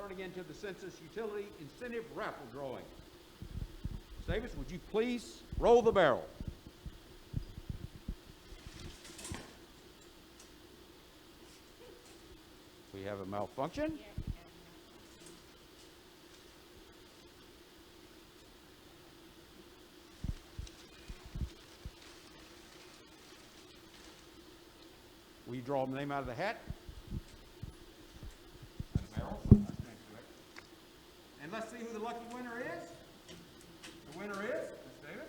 turning into the Census Utility Incentive Raffle Drawing. Ms. Davis, would you please roll the barrel? We have a malfunction. Will you draw the name out of the hat? And the barrel. And let's see who the lucky winner is. The winner is Ms. Davis.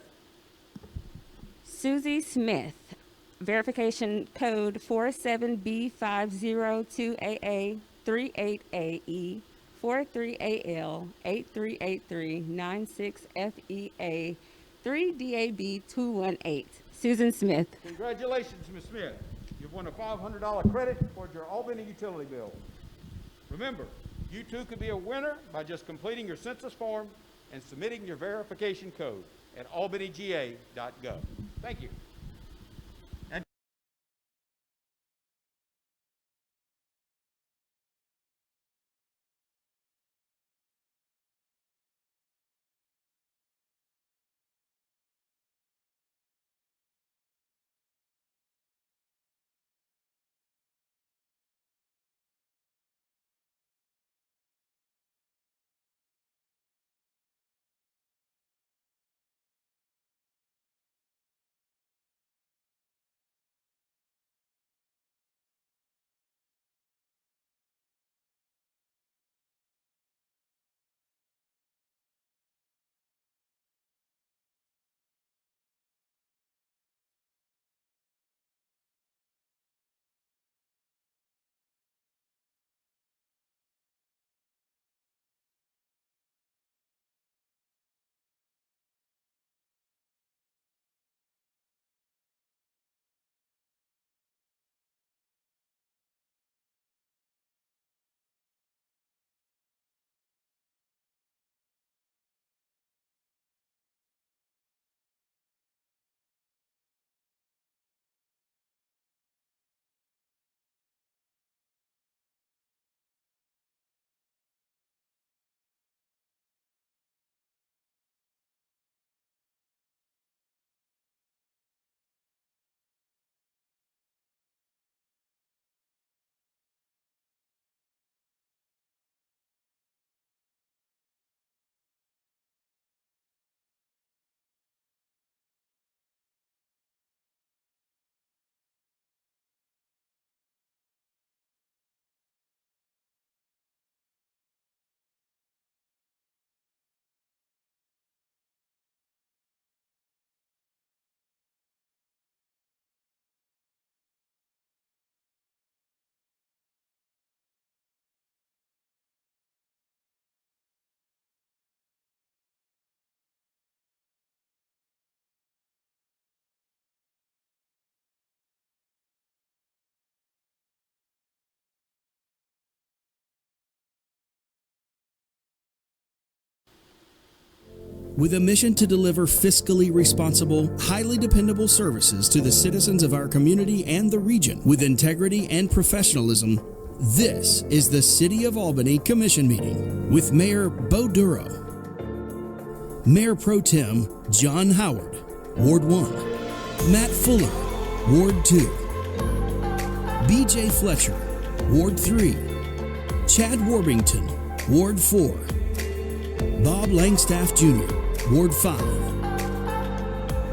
Susie Smith, verification code 47B5028A38AE 43AL 838396FEA 3DAB218. Susan Smith. Congratulations, Ms. Smith. You've won a $500 credit towards your Albany utility bill. Remember, you too could be a winner by just completing your census form and submitting your verification code at albanyga.gov. Thank you. And with a mission to deliver fiscally responsible, highly dependable services to the citizens of our community and the region with integrity and professionalism, this is the City of Albany Commission Meeting with Mayor Bo Duro, Mayor Pro Tem John Howard, Ward 1, Matt Fuller, Ward 2, BJ Fletcher, Ward 3, Chad Warbington, Ward 4, Bob Langstaff Jr., Ward 5,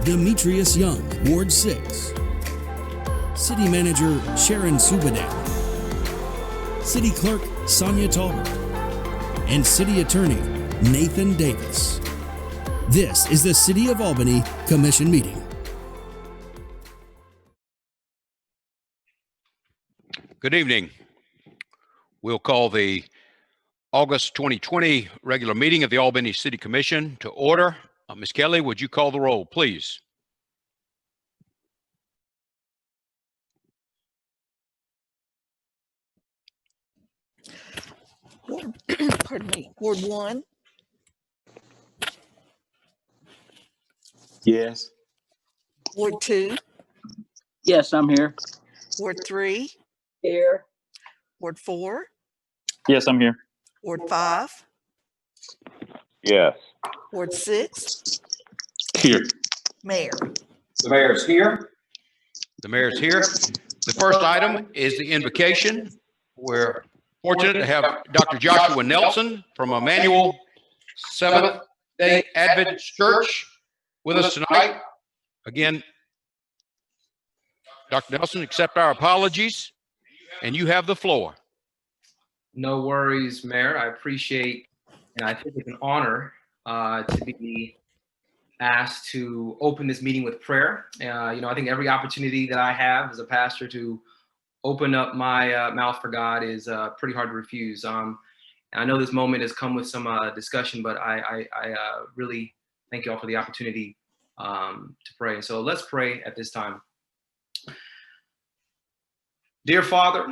Demetrius Young, Ward 6, City Manager Sharon Subadan, City Clerk Sonia Talbot, and City Attorney Nathan Davis. This is the City of Albany Commission Meeting. good evening. We'll call the August 2020 regular meeting of the Albany City Commission to order. Ms. Kelly, would you call the roll, please? Pardon me, Ward 1, Yes. Ward 2, Yes, I'm here. Ward 3, Here. Ward 4, Yes, I'm here. Ward 5, Yes. Ward 6, Here. Mayor. The mayor's here. The mayor's here. The first item is the invocation. We're fortunate to have Dr. Joshua Nelson from Emmanuel Seventh-day Adventist Church with us tonight. Again, Dr. Nelson, accept our apologies, and you have the floor. No worries, Mayor. I appreciate, and I think it's an honor to be asked to open this meeting with prayer. I think every opportunity that I have as a pastor to open up my mouth for God is pretty hard to refuse. And I know this moment has come with some discussion, but I really thank you all for the opportunity to pray. So let's pray at this time. Dear Father,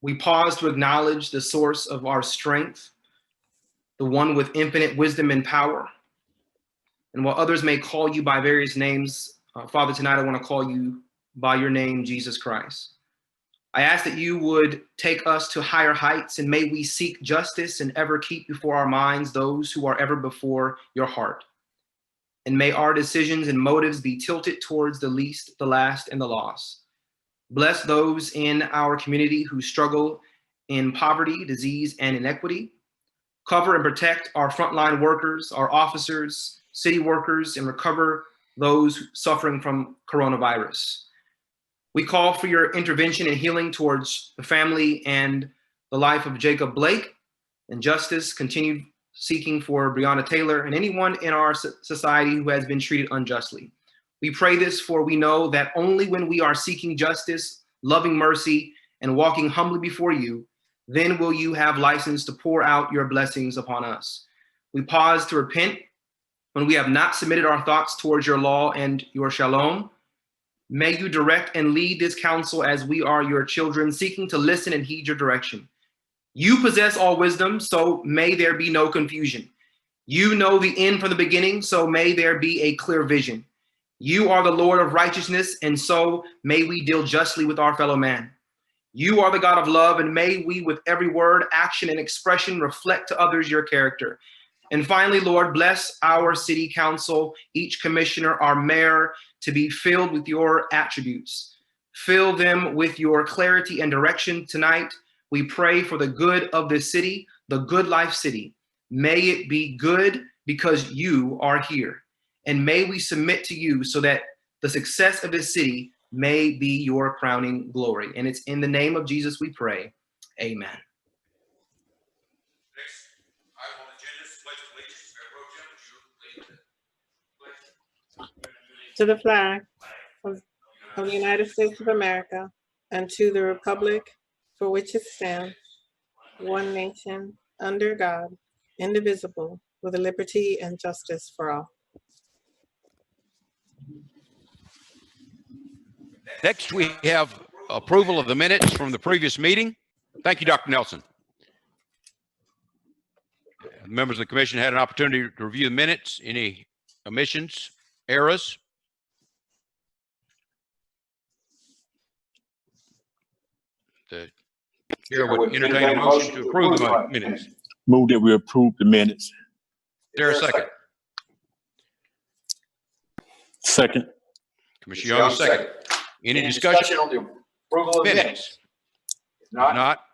we pause to acknowledge the source of our strength, the one with infinite wisdom and power. And while others may call you by various names, Father, tonight I want to call you by your name, Jesus Christ. I ask that you would take us to higher heights, and may we seek justice and ever keep before our minds those who are ever before your heart. And may our decisions and motives be tilted towards the least, the last, and the lost. Bless those in our community who struggle in poverty, disease, and inequity. Cover and protect our frontline workers, our officers, city workers, and recover those suffering from coronavirus. We call for your intervention and healing towards the family and the life of Jacob Blake, and justice continued seeking for Breonna Taylor and anyone in our society who has been treated unjustly. We pray this for we know that only when we are seeking justice, loving mercy, and walking humbly before you, then will you have license to pour out your blessings upon us. We pause to repent when we have not submitted our thoughts towards your law and your shalom. May you direct and lead this council as we are your children, seeking to listen and heed your direction. You possess all wisdom, so may there be no confusion. You know the end from the beginning, so may there be a clear vision. You are the Lord of righteousness, and so may we deal justly with our fellow man. You are the God of love, and may we with every word, action, and expression reflect to others your character. And finally, Lord, bless our city council, each commissioner, our mayor, to be filled with your attributes. Fill them with your clarity and direction tonight. We pray for the good of this city, the Good Life City. May it be good because you are here. And may we submit to you so that the success of this city may be your crowning glory. And it's in the name of Jesus we pray. Amen. To the flag of the United States of America and to the republic for which it stands, one nation, under God, indivisible, with liberty and justice for all. Next, we have approval of the minutes from the previous meeting. Thank you, Dr. Nelson. Members of the commission had an opportunity to review the minutes. Any omissions, errors? The chair would entertain a motion to approve the minutes. Is Move that we approve the minutes. there a second? Second. Commissioner Young, second. Any discussion? on the approval of the minutes? If If not,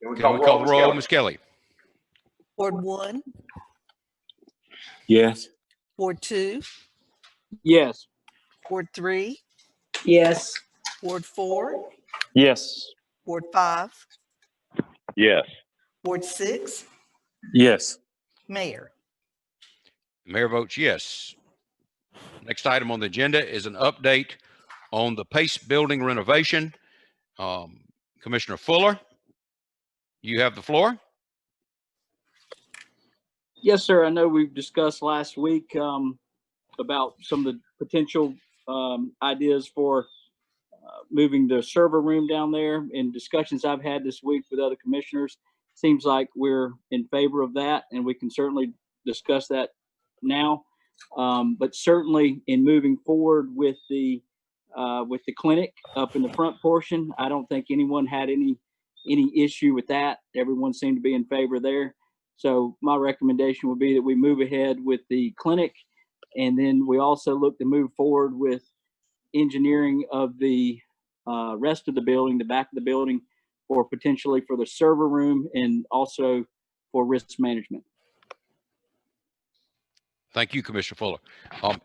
then can we call the roll? Ms. Kelly? Ward 1, Yes. Ward 2, Yes. Ward 3, Yes. Ward 4, Yes. Ward 5, Yes. Ward 6, Yes. Mayor. The mayor votes yes. Next item on the agenda is an update on the Pace Building renovation. Commissioner Fuller, you have the floor. Yes, sir. I know we've discussed last week about some of the potential ideas for moving the server room down there. In discussions I've had this week with other commissioners, seems like we're in favor of that, and we can certainly discuss that now. But certainly in moving forward with the clinic up in the front portion, I don't think anyone had any any issue with that. Everyone seemed to be in favor there. So my recommendation would be that we move ahead with the clinic, and then we also look to move forward with engineering of the rest of the building, the back of the building, for potentially for the server room and also for risk management. Thank you, Commissioner Fuller.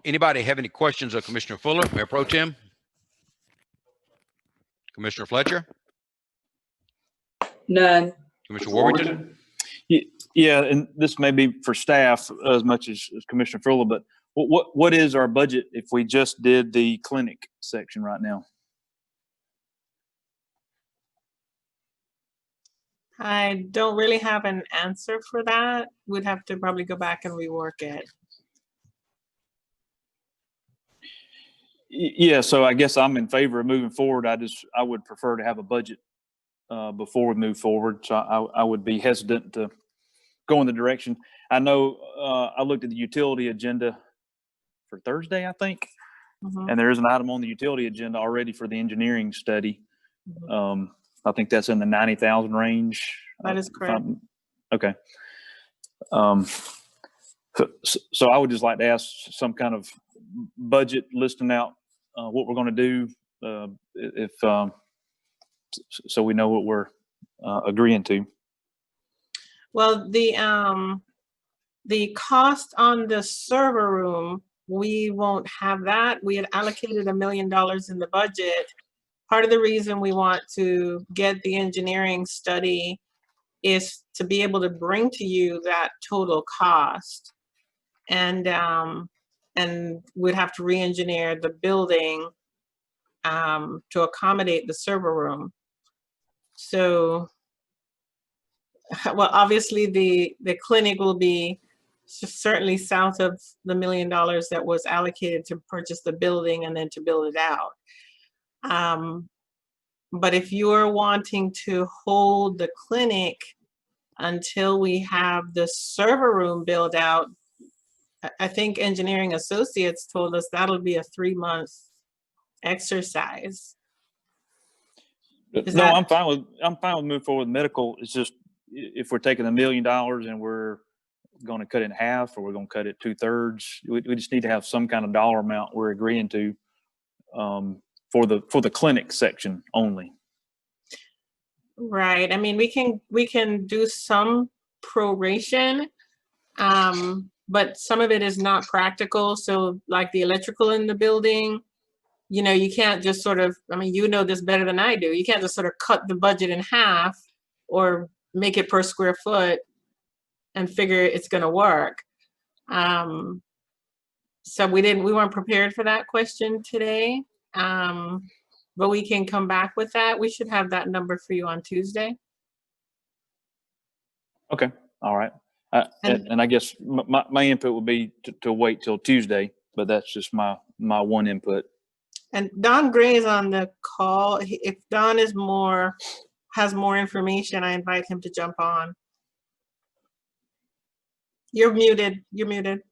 Anybody have any questions of Commissioner Fuller, Mayor Pro Tem? Commissioner Fletcher? None. Commissioner Warrington? Yeah, and this may be for staff as much as Commissioner Fuller, but what is our budget if we just did the clinic section right now? I don't really have an answer for that. We'd have to probably go back and rework it. Yeah, so I guess I'm in favor of moving forward. I would prefer to have a budget before we move forward. So I would be hesitant to go in the direction. I know I looked at the utility agenda for Thursday, I think, and there is an item on the utility agenda already for the engineering study. I think that's in the 90,000 range. That is correct. Okay. So I would just like to ask some kind of budget listing out what we're going to do so we know what we're agreeing to. Well, the cost on the server room, we won't have that. We had allocated $1 million in the budget. Part of the reason we want to get the engineering study is to be able to bring to you that total cost. And we'd have to re-engineer the building to accommodate the server room. So, well, obviously the clinic will be certainly south of the $1 million that was allocated to purchase the building and then to build it out. But if you're wanting to hold the clinic until we have the server room built out, I think Engineering Associates told us that'll be a 3-month exercise. I'm fine with moving forward with medical. It's just if we're taking $1 million and we're going to cut it in half, or we're going to cut it 2/3, we just need to have some kind of dollar amount we're agreeing to for the clinic section only. Right. I mean, we can do some proration, but some of it is not practical. So like the electrical in the building, you know, you can't just sort of, I mean, you know this better than I do. You can't just sort of cut the budget in half or make it per square foot and figure it's going to work. So we weren't prepared for that question today. But we can come back with that. We should have that number for you on Tuesday. Okay. All right. And I guess my input would be to wait till Tuesday, but that's just my one input. And Don Gray is on the call. If Don has more information, I invite him to jump on. You're muted. You're muted.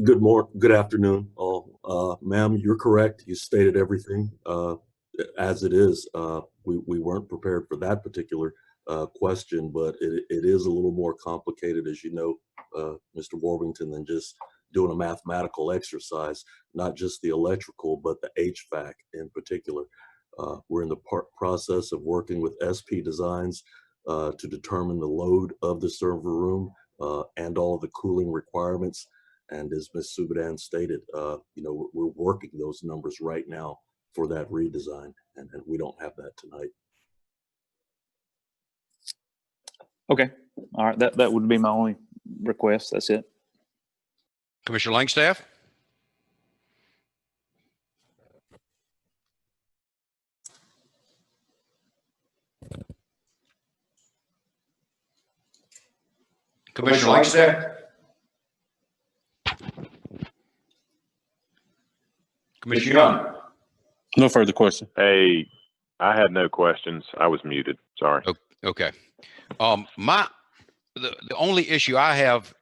Good afternoon, all. Ma'am, you're correct. You stated everything as it is. We weren't prepared for that particular question, but it is a little more complicated, as you know, Mr. Warrington, than just doing a mathematical exercise, not just the electrical, but the HVAC in particular. We're in the process of working with SP Designs to determine the load of the server room and all of the cooling requirements. And as Ms. Subadan stated, you know, we're working those numbers right now for that redesign, and we don't have that tonight. Okay. All right. That would be my only request. That's it. Commissioner Langstaff? Commissioner Langstaff? Commissioner Young? No further question. Hey, I had no questions. I was muted. Sorry. Okay. The only issue I have,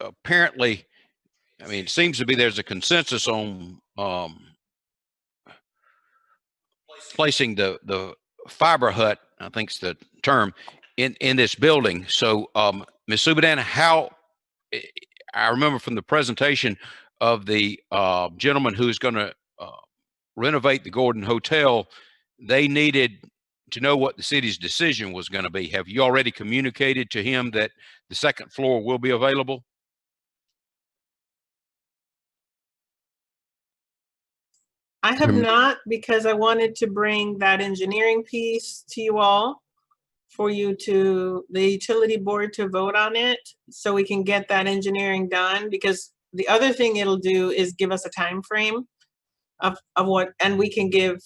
apparently, I mean, it seems to be there's a consensus on placing the fiber hut, I think is the term, in this building. So, Ms. Subadan, I remember from the presentation of the gentleman who's going to renovate the Gordon Hotel, they needed to know what the city's decision was going to be. Have you already communicated to him that the second floor will be available? I have not, because I wanted to bring that engineering piece to you all for the utility board to vote on it, so we can get that engineering done, because the other thing it'll do is give us a time frame of what, and we can give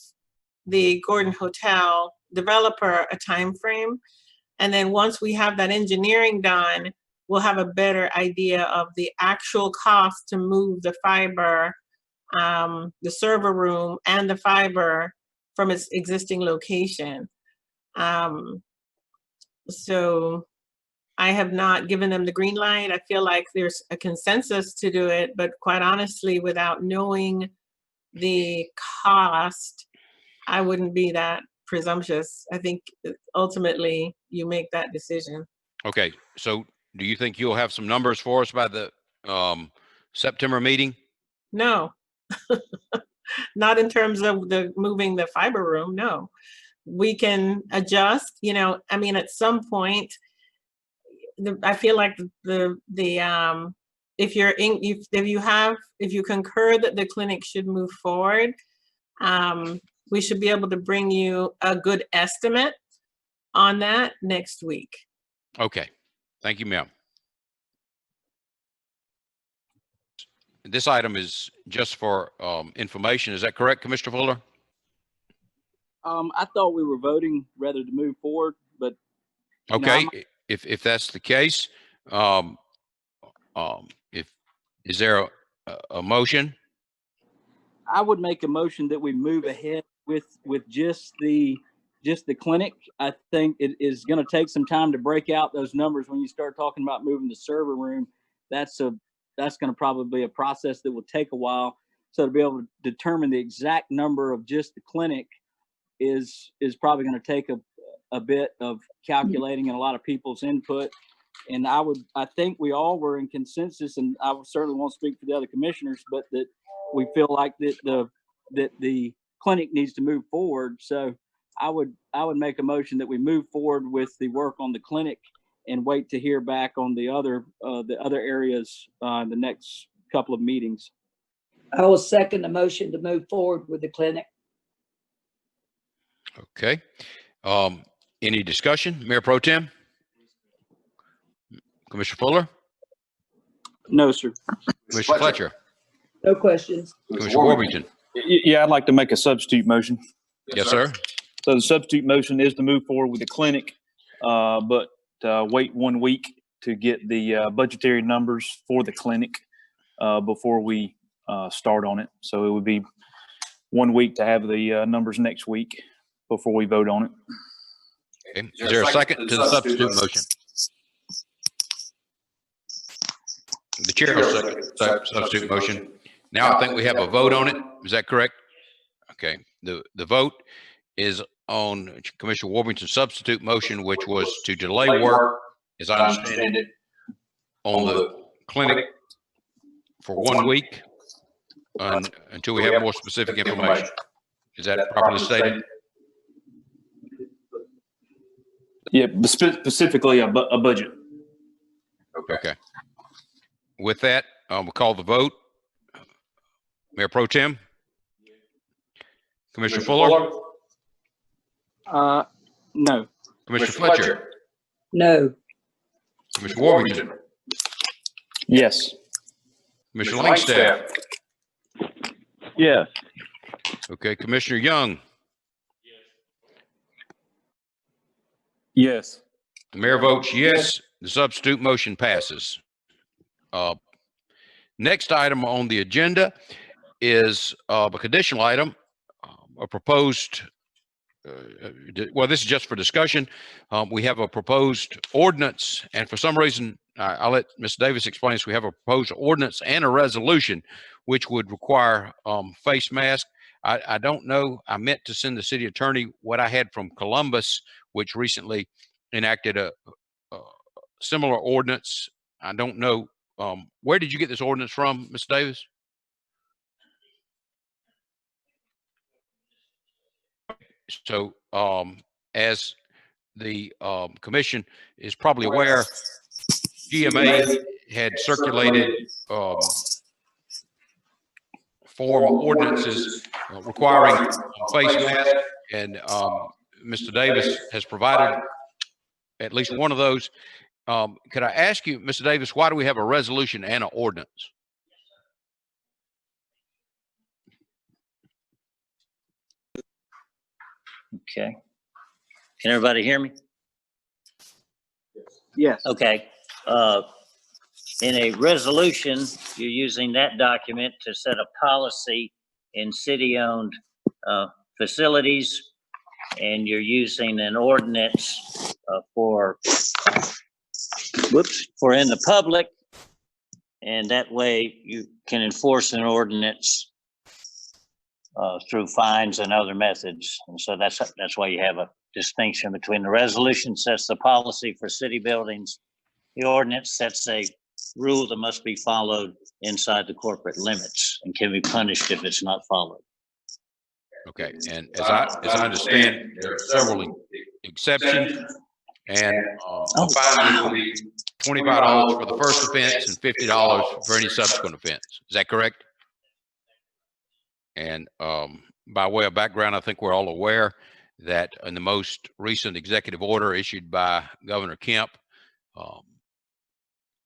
the Gordon Hotel developer a time frame. And then once we have that engineering done, we'll have a better idea of the actual cost to move the fiber, the server room and the fiber from its existing location. So I have not given them the green light. I feel like there's a consensus to do it, but quite honestly, without knowing the cost, I wouldn't be that presumptuous. I think ultimately you make that decision. Okay, so do you think you'll have some numbers for us by the September meeting? No, not in terms of moving the fiber room. No, we can adjust. I mean, at some point, I feel like if you concur that the clinic should move forward, we should be able to bring you a good estimate on that next week. Okay, thank you, ma'am. This item is just for information. Is that correct, Commissioner Fuller? I thought we were voting whether to move forward, but okay, if that's the case, is there a motion? I would make a motion that we move ahead with just the clinic. I think it is going to take some time to break out those numbers. When you start talking about moving the server room, that's going to probably be a process that will take a while. So to be able to determine the exact number of just the clinic is probably going to take a bit of calculating and a lot of people's input. And I think we all were in consensus, and I certainly won't speak for the other commissioners, but that we feel like that the clinic needs to move forward. So I would make a motion that we move forward with the work on the clinic and wait to hear back on the other areas in the next couple of meetings. I will second the motion to move forward with the clinic. Okay. Any discussion? Mayor Pro Tem? Commissioner Fuller? No, sir. Commissioner Fletcher? No questions. Commissioner Warrington? Yeah, I'd like to make a substitute motion. Yes, sir. So the substitute motion is to move forward with the clinic, but wait 1 week to get the budgetary numbers for the clinic before we start on it. So it would be 1 week to have the numbers next week before we vote on it. Okay. Is there a second to the substitute motion? The chair will second substitute motion. Now I think we have a vote on it. Is that correct? Okay. The vote is on Commissioner Warrington's substitute motion, which was to delay work, as I understand it, on the clinic for 1 week until we have more specific information. Is that properly stated? Yeah, specifically a budget. Okay. With that, we'll call the vote. Mayor Pro Tem? Commissioner Fuller? No. Commissioner Fletcher? No. Commissioner Warrington? Yes. Commissioner Langstaff? Yes. Okay, Commissioner Young? Yes. The mayor votes yes. The substitute motion passes. Next item on the agenda is a conditional item, a proposed, well, this is just for discussion. We have a proposed ordinance, and for some reason, I'll let Ms. Davis explain this. We have a proposed ordinance and a resolution which would require face mask. I don't know. I meant to send the city attorney what I had from Columbus, which recently enacted a similar ordinance. I don't know. Where did you get this ordinance from, Ms. Davis? So, as the commission is probably aware, GMA had circulated form ordinances requiring face mask, and Mr. Davis has provided at least one of those. Could I ask you, Mr. Davis, why do we have a resolution and an ordinance? Okay. Can everybody hear me? Yes. Okay. In a resolution, you're using that document to set a policy in city-owned facilities, and you're using an ordinance for in the public, and that way you can enforce an ordinance through fines and other methods. And so that's why you have a distinction between the resolution sets the policy for city buildings. The ordinance sets a rule that must be followed inside the corporate limits and can be punished if it's not followed. Okay, and as I understand, there are several exceptions, and the fine will be $25 for the first offense and $50 for any subsequent offense. Is that correct? And by way of background, I think we're all aware that in the most recent executive order issued by Governor Kemp,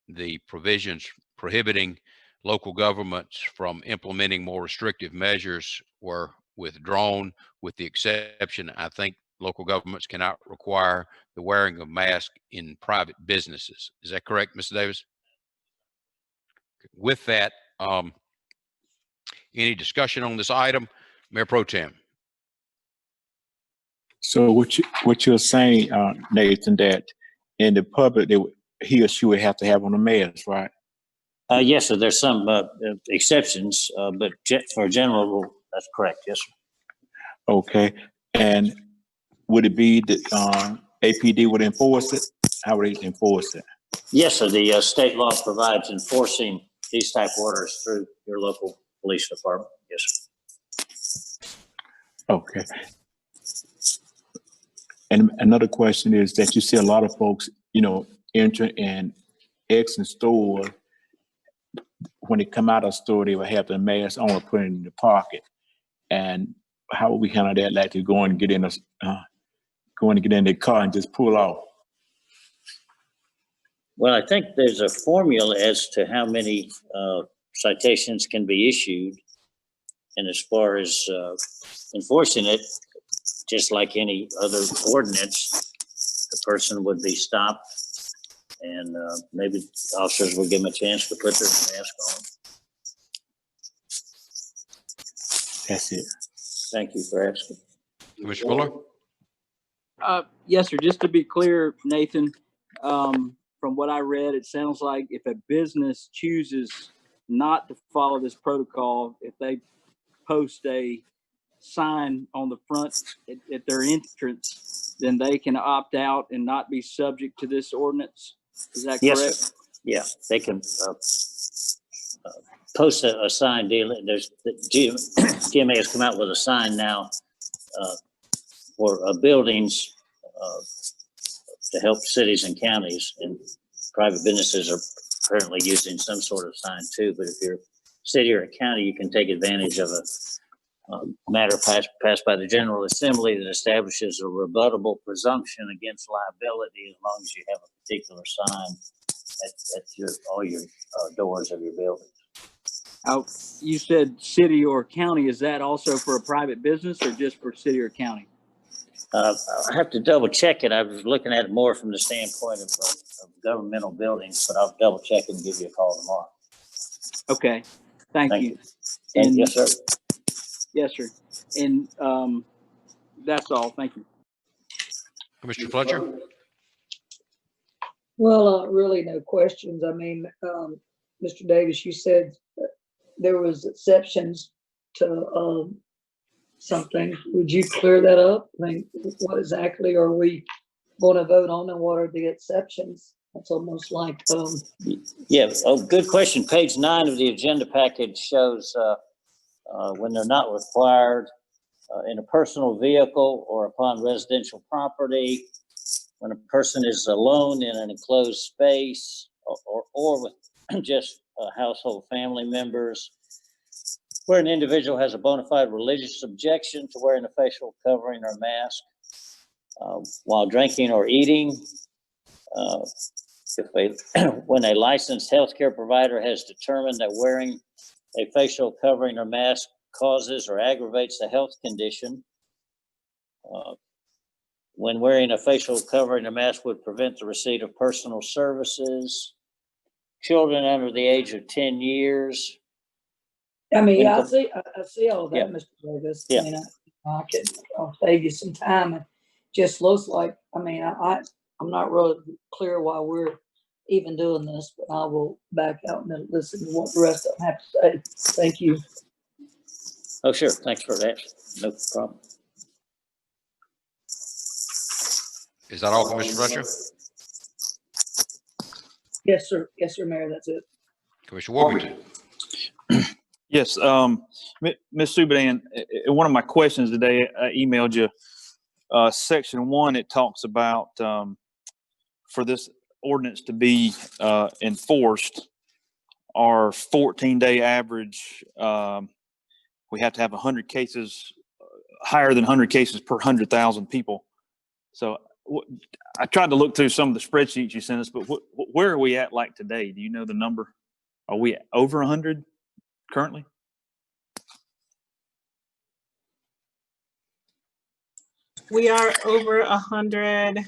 the provisions prohibiting local governments from implementing more restrictive measures were withdrawn, with the exception, I think, local governments cannot require the wearing of masks in private businesses. Is that correct, Mr. Davis? With that, any discussion on this item? Mayor Pro Tem. So what you're saying, Nathan, that in the public, he or she would have to have on a mask, right? Yes, sir. There's some exceptions, but for a general rule, that's correct. Yes, sir. Okay. And would it be that APD would enforce it? How would they enforce it? Yes, sir. The state law provides enforcing these type orders through your local police department. Yes, sir. Okay. And another question is that you see a lot of folks, enter and exit store. When they come out of the store, they will have the mask on or put it in the pocket. And how would we handle that? Like to go and get in the car and just pull off? Well, I think there's a formula as to how many citations can be issued. And as far as enforcing it, just like any other ordinance, the person would be stopped, and maybe officers would give them a chance to put their mask on. That's it. Thank you for asking. Commissioner Fuller? Yes, sir. Just to be clear, Nathan, from what I read, it sounds like if a business chooses not to follow this protocol, if they post a sign on the front at their entrance, then they can opt out and not be subject to this ordinance. Is that correct? Yes, sir. Yeah, they can post a sign deal. There's GMA has come out with a sign now for buildings to help cities and counties, and private businesses are currently using some sort of sign too. But if you're a city or a county, you can take advantage of a matter passed by the General Assembly that establishes a rebuttable presumption against liability as long as you have a particular sign at all your doors of your building. You said city or county. Is that also for a private business or just for city or county? I have to double check it. I was looking at it more from the standpoint of governmental buildings, but I'll double check and give you a call tomorrow. Okay, thank you. And yes, sir. Yes, sir. And that's all. Thank you. Commissioner Fletcher? Well, really no questions. I mean, Mr. Davis, you said there was exceptions to something. Would you clear that up? I mean, what exactly are we going to vote on and what are the exceptions? That's almost like, Yeah, oh, good question. Page 9 of the agenda package shows when they're not required in a personal vehicle or upon residential property, when a person is alone in an enclosed space or with just household family members, where an individual has a bona fide religious objection to wearing a facial covering or mask while drinking or eating, when a licensed healthcare provider has determined that wearing a facial covering or mask causes or aggravates a health condition, when wearing a facial covering or mask would prevent the receipt of personal services, children under the age of 10 years. I mean, I see all that, Yeah. Mr. Davis. Yeah. I mean, I'll save you some time. It just looks like, I mean, I'm not really clear why we're even doing this, but I will back out and then listen to what the rest of them have to say. Thank you. Oh, sure. Thanks for that. No problem. Is that all, Commissioner Fletcher? Yes, sir. Yes, sir, Mayor. That's it. Commissioner Warmington? Yes, Ms. Subadan, one of my questions today, I emailed you, section 1, it talks about for this ordinance to be enforced, our 14-day average, we have to have 100 cases, higher than 100 cases per 100,000 people. So I tried to look through some of the spreadsheets you sent us, but where are we at like today? Do you know the number? Are we over 100 currently? We are over 100.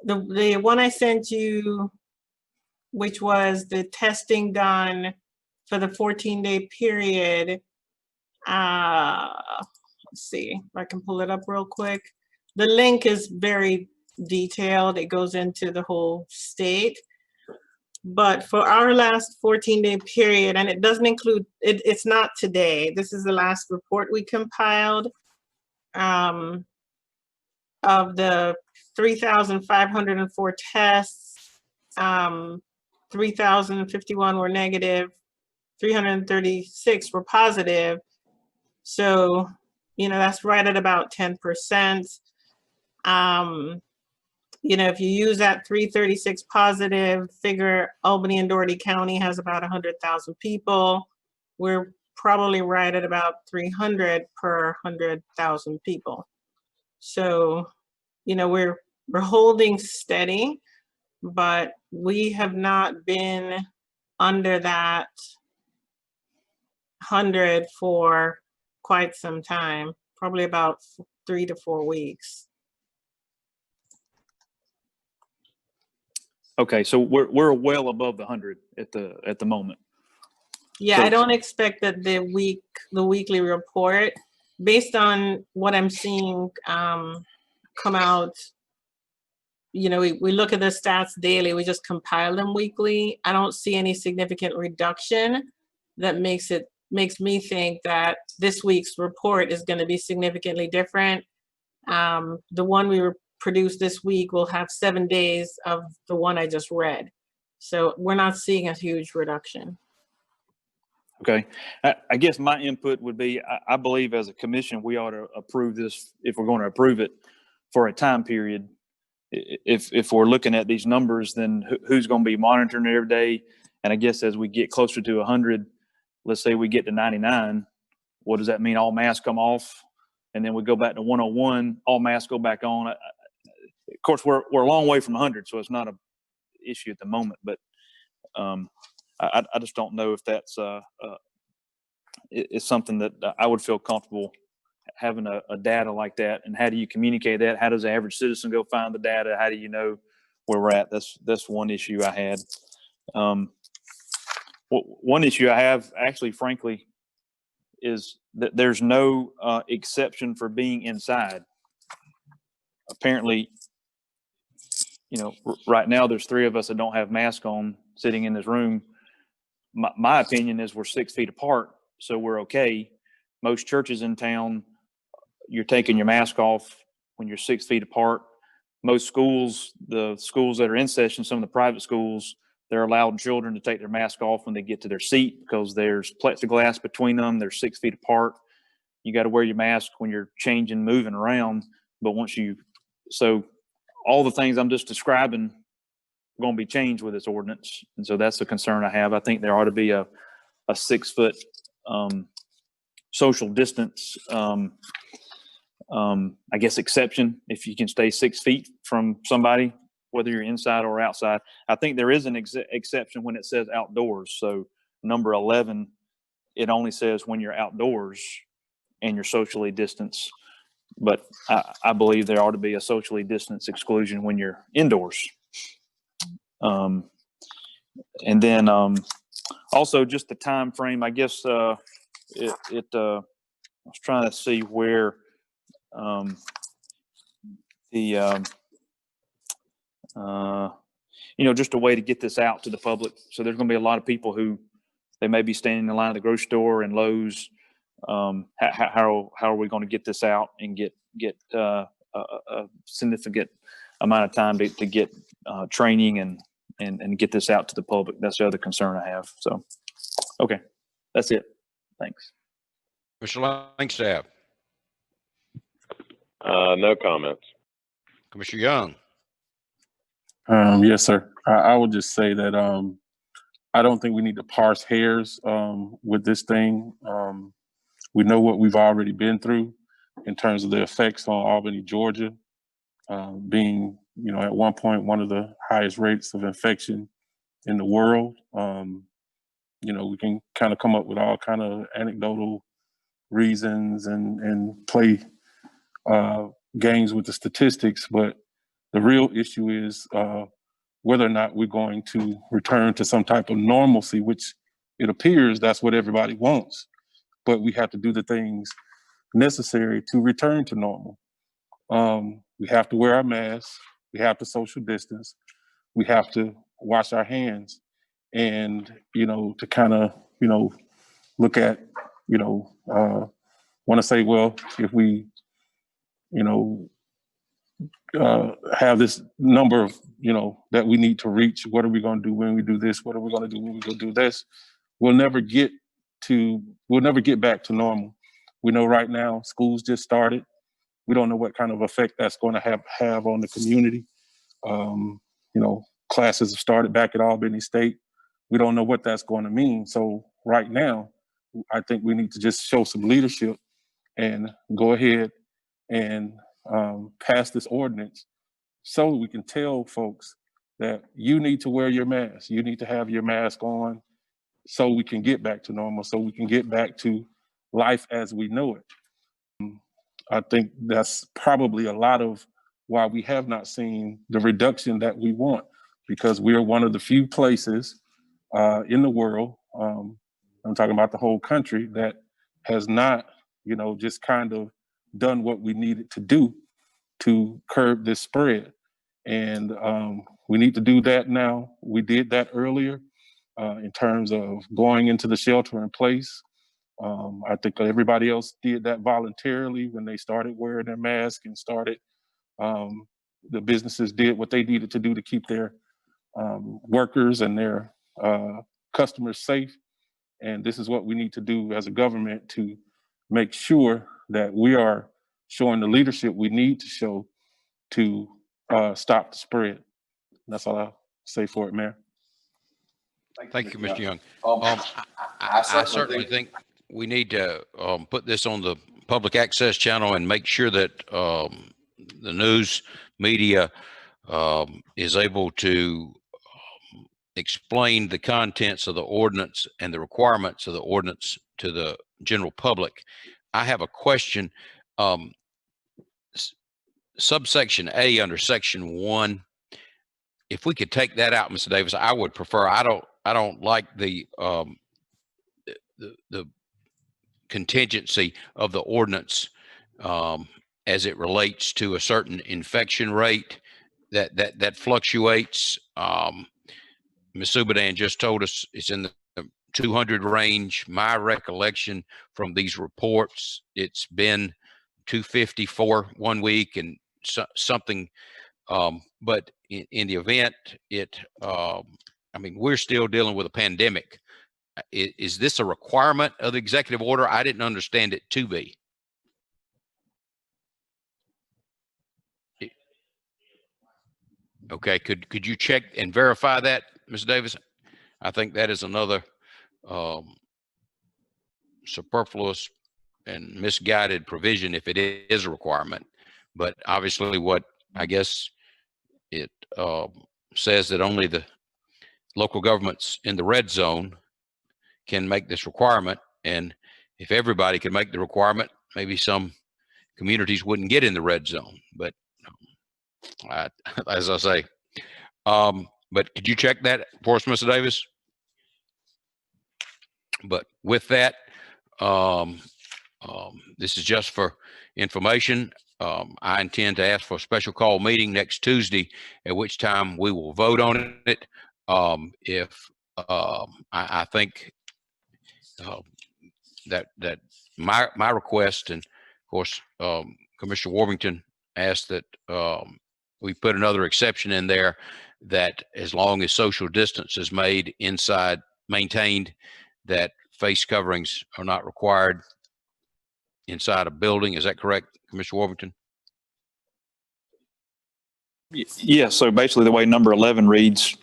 The one I sent you, which was the testing done for the 14-day period. Let's see if I can pull it up real quick. The link is very detailed. It goes into the whole state. But for our last 14-day period, and it doesn't include, it's not today. This is the last report we compiled. Of the 3,504 tests, 3,051 were negative, 336 were positive. So, you know, that's right at about 10%. You know, if you use that 336 positive figure, Albany and Dougherty County has about 100,000 people. We're probably right at about 300 per 100,000 people. So, you know, we're holding steady, but we have not been under that 100 for quite some time, probably about 3 to 4 weeks. Okay, so we're well above the 100 at the moment. Yeah, So- I don't expect that the weekly report, based on what I'm seeing come out, you know, we look at the stats daily, we just compile them weekly. I don't see any significant reduction that makes me think that this week's report is going to be significantly different. The one we produced this week will have 7 days of the one I just read. So we're not seeing a huge reduction. Okay, I guess my input would be, I believe as a commission, we ought to approve this if we're going to approve it for a time period. If we're looking at these numbers, then who's going to be monitoring it every day? And I guess as we get closer to 100, let's say we get to 99, what does that mean? All masks come off, and then we go back to 101, all masks go back on. Of course, we're a long way from 100, so it's not an issue at the moment. But I just don't know if that's it's something that I would feel comfortable having a data like that. And how do you communicate that? How does the average citizen go find the data? How do you know where we're at? That's one issue I had. One issue I have, actually, frankly, is that there's no exception for being inside. Apparently, you know, right now there's 3 of us that don't have masks on sitting in this room. My opinion is we're 6 feet apart, so we're okay. most churches in town, you're taking your mask off when you're 6 feet apart. Most schools, the schools that are in session, some of the private schools, they're allowed children to take their mask off when they get to their seat because there's plexiglass between them. They're 6 feet apart. You got to wear your mask when you're changing, moving around. But so all the things I'm just describing are going to be changed with this ordinance. And so that's the concern I have. I think there ought to be a 6 foot social distance, I guess, exception. If you can stay 6 feet from somebody, whether you're inside or outside. I think there is an exception when it says outdoors. So number 11, it only says when you're outdoors and you're socially distanced. But I believe there ought to be a socially distanced exclusion when you're indoors. And then also just the time frame, I guess I was trying to see where just a way to get this out to the public. So there's going to be a lot of people who they may be standing in line at the grocery store and Lowe's. How are we going to get this out and get a significant amount of time to get training and get this out to the public? That's the other concern I have. So, okay, that's it. Thanks. Mr. Langstaff. No comments. Commissioner Young. Yes, sir. I would just say that I don't think we need to parse hairs with this thing. We know what we've already been through in terms of the effects on Albany, Georgia, being, at one point, one of the highest rates of infection in the world. We can kind of come up with all kind of anecdotal reasons and play games with the statistics, but the real issue is whether or not we're going to return to some type of normalcy, which it appears that's what everybody wants. But we have to do the things necessary to return to normal. We have to wear our masks. We have to social distance. We have to wash our hands. And, to kind of, look at, want to say, well, if we, have this number of, that we need to reach, what are we going to do when we do this? What are we going to do when we go do this? We'll never get back to normal. We know right now schools just started. We don't know what kind of effect that's going to have on the community. Classes have started back at Albany State. We don't know what that's going to mean. So right now, I think we need to just show some leadership and go ahead and pass this ordinance so we can tell folks that you need to wear your mask. You need to have your mask on so we can get back to normal, so we can get back to life as we know it. I think that's probably a lot of why we have not seen the reduction that we want, because we are one of the few places in the world, I'm talking about the whole country, that has not, just kind of done what we needed to do to curb this spread. And we need to do that now. We did that earlier in terms of going into the shelter in place. I think everybody else did that voluntarily when they started wearing their mask and started, the businesses did what they needed to do to keep their workers and their customers safe. And this is what we need to do as a government to make sure that we are showing the leadership we need to show to stop the spread. That's all I'll say for it, Mayor. Thank you, Mr. Young. I certainly think we need to put this on the public access channel and make sure that the news media is able to explain the contents of the ordinance and the requirements of the ordinance to the general public. I have a question. Subsection A under section 1, if we could take that out, Mr. Davis, I would prefer. I don't like the contingency of the ordinance as it relates to a certain infection rate that fluctuates. Ms. Subadan just told us it's in the 200 range. My recollection from these reports, it's been 254 one week and something. But in the event I mean, we're still dealing with a pandemic. Is this a requirement of the executive order? I didn't understand it to be. Okay, could you check and verify that, Ms. Davis? I think that is another superfluous and misguided provision if it is a requirement. But obviously what I guess it says that only the local governments in the red zone can make this requirement. And if everybody could make the requirement, maybe some communities wouldn't get in the red zone. But as I say, but could you check that for us, Mr. Davis? But with that, this is just for information. I intend to ask for a special call meeting next Tuesday, at which time we will vote on it. I think that my request, and of course, Commissioner Warmington asked that we put another exception in there that as long as social distance is maintained, that face coverings are not required inside a building. Is that correct, Commissioner Warmington? Yeah, so basically the way number 11 reads,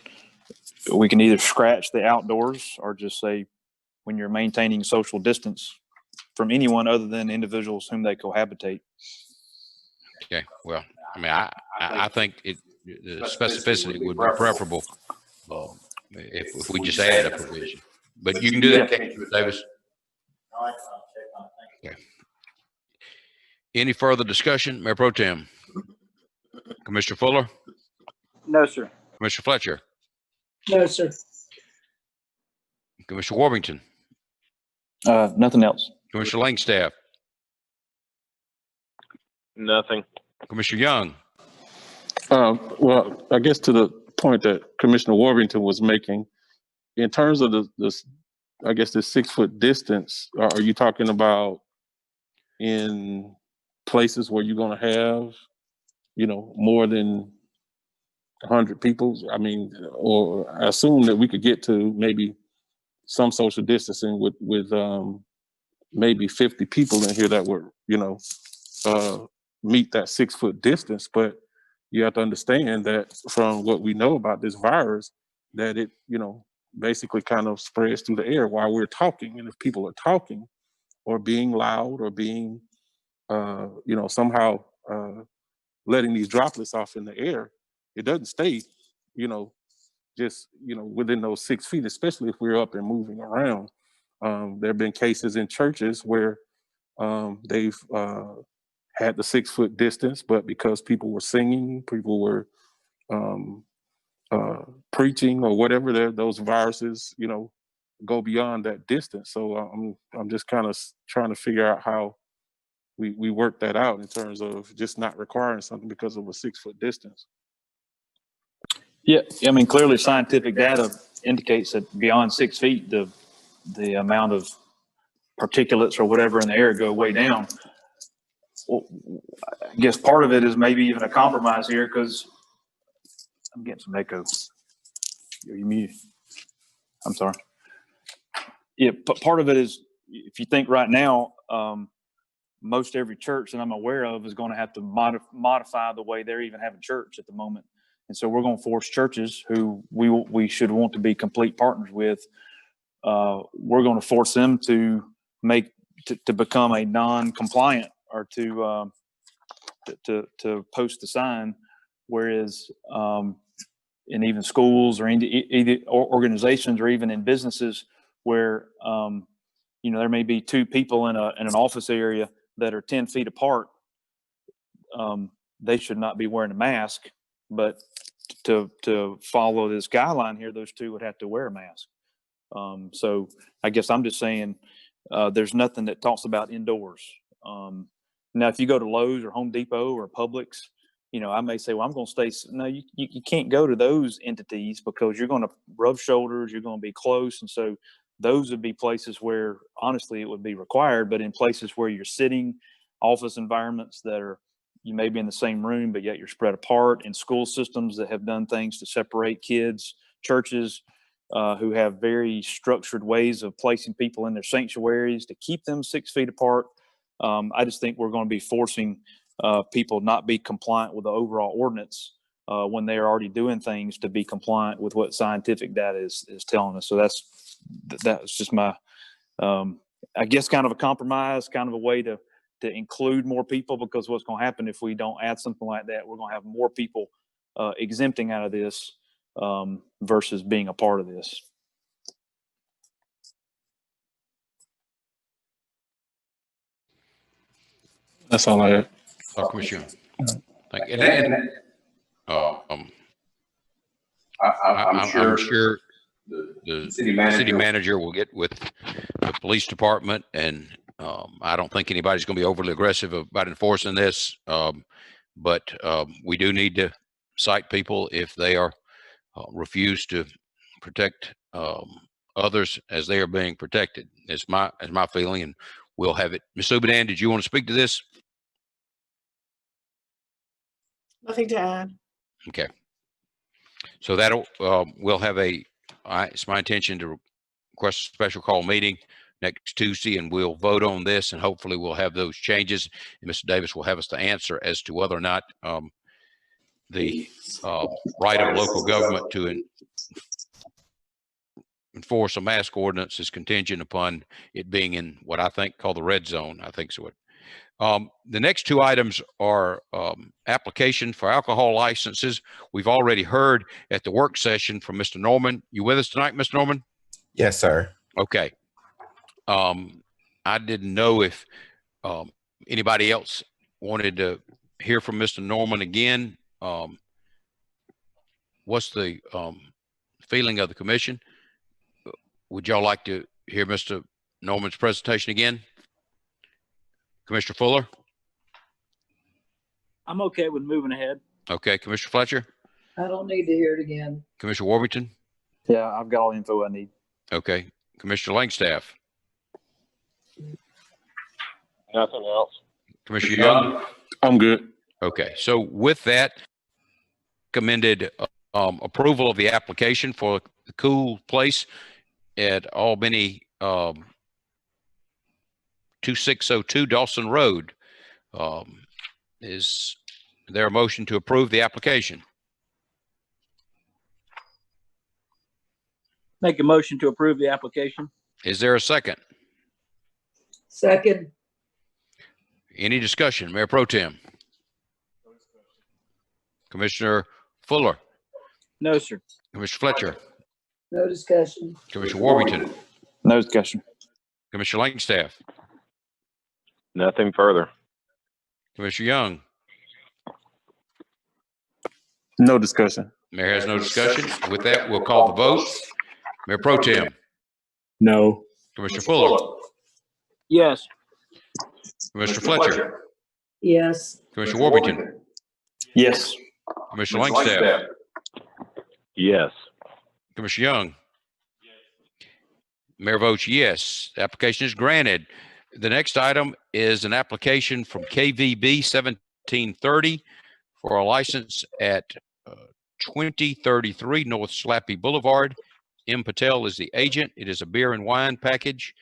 we can either scratch the outdoors or just say when you're maintaining social distance from anyone other than individuals whom they cohabitate. Okay, well, I mean, I think the specificity would be preferable if we just added a provision. But you can do that, Davis. Okay. Any further discussion, Mayor Pro Tem? Commissioner Fuller? No, sir. Commissioner Fletcher? No, sir. Commissioner Warmington? Nothing else. Commissioner Langstaff? Nothing. Commissioner Young? Well, I guess to the point that Commissioner Warmington was making, in terms of the 6 foot distance, are you talking about in places where you're going to have, more than 100 people? I mean, or I assume that we could get to maybe some social distancing with maybe 50 people in here that would, meet that 6 foot distance. But you have to understand that from what we know about this virus, that it, basically kind of spreads through the air while we're talking. And if people are talking or being loud or being, somehow letting these droplets off in the air, it doesn't stay, just, within those 6 feet, especially if we're up and moving around. There have been cases in churches where they've had the 6 foot distance, but because people were singing, people were preaching or whatever, those viruses, go beyond that distance. So I'm just kind of trying to figure out how we work that out in terms of just not requiring something because of a 6 foot distance. Yeah, I mean, clearly scientific data indicates that beyond 6 feet, the amount of particulates or whatever in the air go way down. Well, I guess part of it is maybe even a compromise here because I'm getting some echo. Are you muted? I'm sorry. Yeah, part of it is, if you think right now, most every church that I'm aware of is going to have to modify the way they're even having church at the moment. And so we're going to force churches who we should want to be complete partners with. We're going to force them to become a non-compliant or to post the sign. Whereas in even schools or either organizations or even in businesses where there may be 2 people in an office area that are 10 feet apart, they should not be wearing a mask. But to follow this guideline here, those 2 would have to wear a mask. So I guess I'm just saying there's nothing that talks about indoors. Now, if you go to Lowe's or Home Depot or Publix, I may say, well, I'm going to stay. No, you can't go to those entities because you're going to rub shoulders. You're going to be close. And so those would be places where honestly it would be required, but in places where you're sitting, office environments that are, you may be in the same room, but yet you're spread apart, in school systems that have done things to separate kids, churches who have very structured ways of placing people in their sanctuaries to keep them 6 feet apart. I just think we're going to be forcing people not be compliant with the overall ordinance when they're already doing things to be compliant with what scientific data is telling us. So that's just my, I guess, kind of a compromise, kind of a way to include more people, because what's going to happen if we don't add something like that, we're going to have more people exempting out of this versus being a part of this. That's all I have. Commissioner. Thank you. And I'm sure the city manager will get with the police department, and I don't think anybody's going to be overly aggressive about enforcing this. But we do need to cite people if they are refuse to protect others as they are being protected. It's my feeling, and we'll have it. Ms. Subadan, did you want to speak to this? Nothing to add. Okay. So that'll, we'll have it's my intention to request a special call meeting next Tuesday, and we'll vote on this, and hopefully we'll have those changes. And Mr. Davis will have us to answer as to whether or not the right of local government to enforce a mask ordinance is contingent upon it being in what I think called the red zone. I think so. The next two items are application for alcohol licenses. We've already heard at the work session from Mr. Norman. You with us tonight, Mr. Norman? Yes, sir. Okay. I didn't know if anybody else wanted to hear from Mr. Norman again. What's the feeling of the commission? Would y'all like to hear Mr. Norman's presentation again? Commissioner Fuller? I'm okay with moving ahead. Okay. Commissioner Fletcher? I don't need to hear it again. Commissioner Warrington? Yeah, I've got all the info I need. Okay. Commissioner Langstaff? Nothing else. Commissioner Young? I'm good. Okay. So with that, recommended approval of the application for the Cool Place at Albany 2602 Dawson Road. Is there a motion to approve the application? Make a motion to approve the application. Is there a second? Second. Any discussion? Mayor Pro Tem? Commissioner Fuller? No, sir. Commissioner Fletcher? No discussion. Commissioner Warrington? No discussion. Commissioner Langstaff? Nothing further. Commissioner Young? No discussion. Mayor has no discussion. With that, we'll call the vote. Mayor Pro Tem? No. Commissioner Fuller? Yes. Commissioner Fletcher? Yes. Commissioner Warrington? Yes. Commissioner Langstaff? Yes. Commissioner Young? Mayor votes yes. The application is granted. The next item is an application from KVB 1730 for a license at 2033 North Slappy Boulevard. M. Patel is the agent. It is a beer and wine package.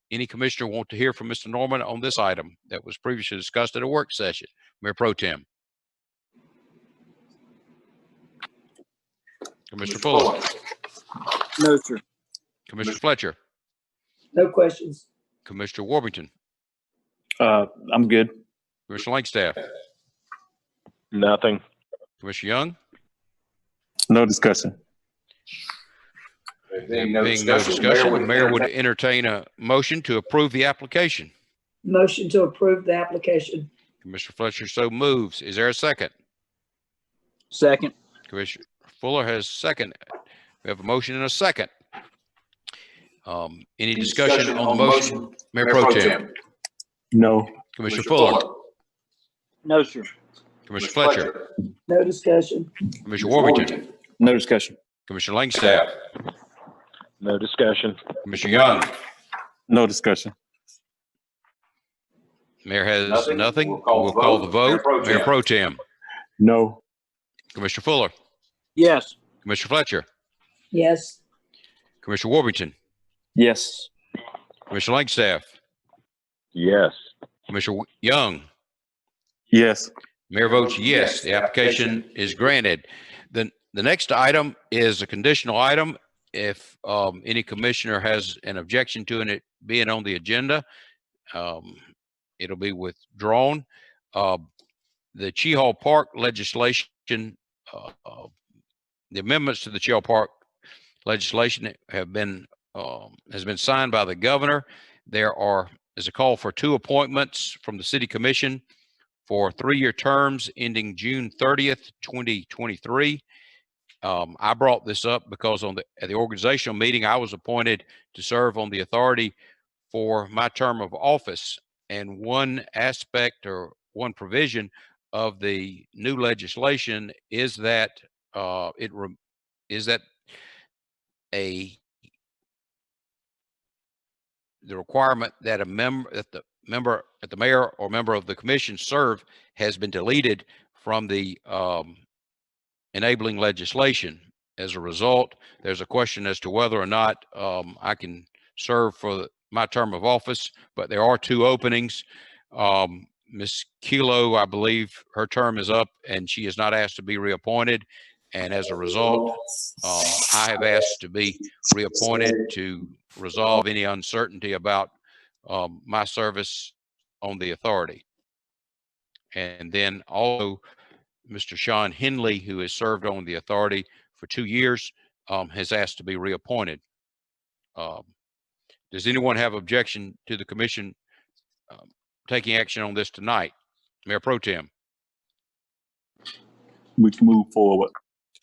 Any commissioner want to hear from Mr. Norman on this item that was previously discussed at a work session? Mayor Pro Tem? Commissioner Fuller? No, sir. Commissioner Fletcher? No questions. Commissioner Warrington? I'm good. Commissioner Langstaff? Nothing. Commissioner Young? No discussion. Being no discussion, the mayor would entertain a motion to approve the application. Motion to approve the application. Commissioner Fletcher so moves. Is there a second? Second. Commissioner Fuller has second. We have a motion and a second. Any discussion on the motion? Mayor Pro Tem? No. Commissioner Fuller? No, sir. Commissioner Fletcher? No discussion. Commissioner Warrington? No discussion. Commissioner Langstaff? No discussion. Commissioner Young? No discussion. Mayor has Nothing. nothing. We'll call the vote. Mayor Pro Tem. No. Commissioner Fuller? Yes. Commissioner Fletcher? Yes. Commissioner Warrington? Yes. Commissioner Langstaff? Yes. Commissioner Young? Yes. Mayor votes yes. The application is granted. The next item is a conditional item. If any commissioner has an objection to it being on the agenda, it'll be withdrawn. The Chee-Haw Park legislation, the amendments to the Chee-Haw Park legislation have been has been signed by the governor. There's a call for 2 appointments from the city commission for 3-year terms ending June 30th, 2023. I brought this up because at the organizational meeting, I was appointed to serve on the authority for my term of office. And one aspect or one provision of the new legislation is that the requirement that the mayor or member of the commission serve has been deleted from the enabling legislation. As a result, there's a question as to whether or not I can serve for my term of office, but there are 2 openings. Ms. Kilo, I believe her term is up and she is not asked to be reappointed. And as a result, I have asked to be reappointed to resolve any uncertainty about my service on the authority. And then also, Mr. Sean Henley, who has served on the authority for 2 years, has asked to be reappointed. Does anyone have objection to the commission taking action on this tonight? Mayor Pro Tem. We can move forward.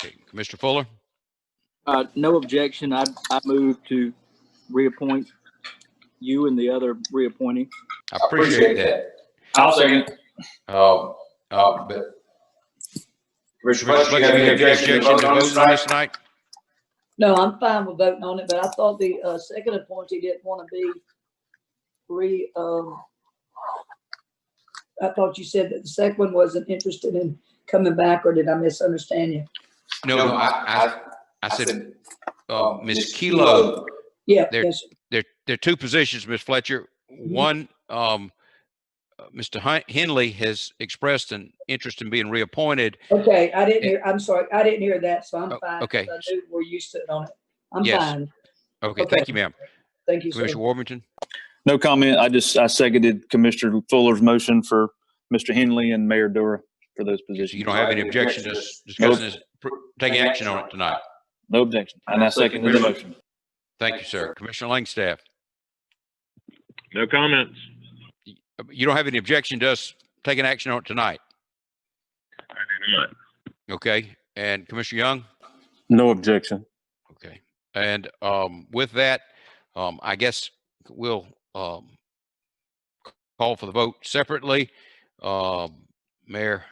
Okay. Commissioner Fuller? No objection. I move to reappoint you and the other reappointing. I appreciate that. I'll second. But Commissioner Fletcher, you have any objection to voting on this tonight? No, I'm fine with voting on it, but I thought the second appointee didn't want to be I thought you said that the second one wasn't interested in coming back, or did I misunderstand you? No, I said Ms. Kilo. Yeah, There are 2 positions, Ms. Fletcher. One, Mr. Henley has expressed an interest in being reappointed. Okay, I didn't hear, I'm sorry, I didn't hear that, so I'm fine. Okay. 'Cause I knew where you stood on it. I'm Yes. fine. Okay, thank you, ma'am. Thank you, sir. Commissioner Warrington? No comment. I seconded Commissioner Fuller's motion for Mr. Henley and Mayor Dura for those positions. You don't have any objection to discussing this, taking action on it tonight? No objection. And I seconded the motion. Thank you, sir. Commissioner Langstaff? No comments. You don't have any objection to us taking action on it tonight? I do not. Okay. And Commissioner Young? No objection. Okay. And with that, I guess we'll call for the vote separately. Commissioner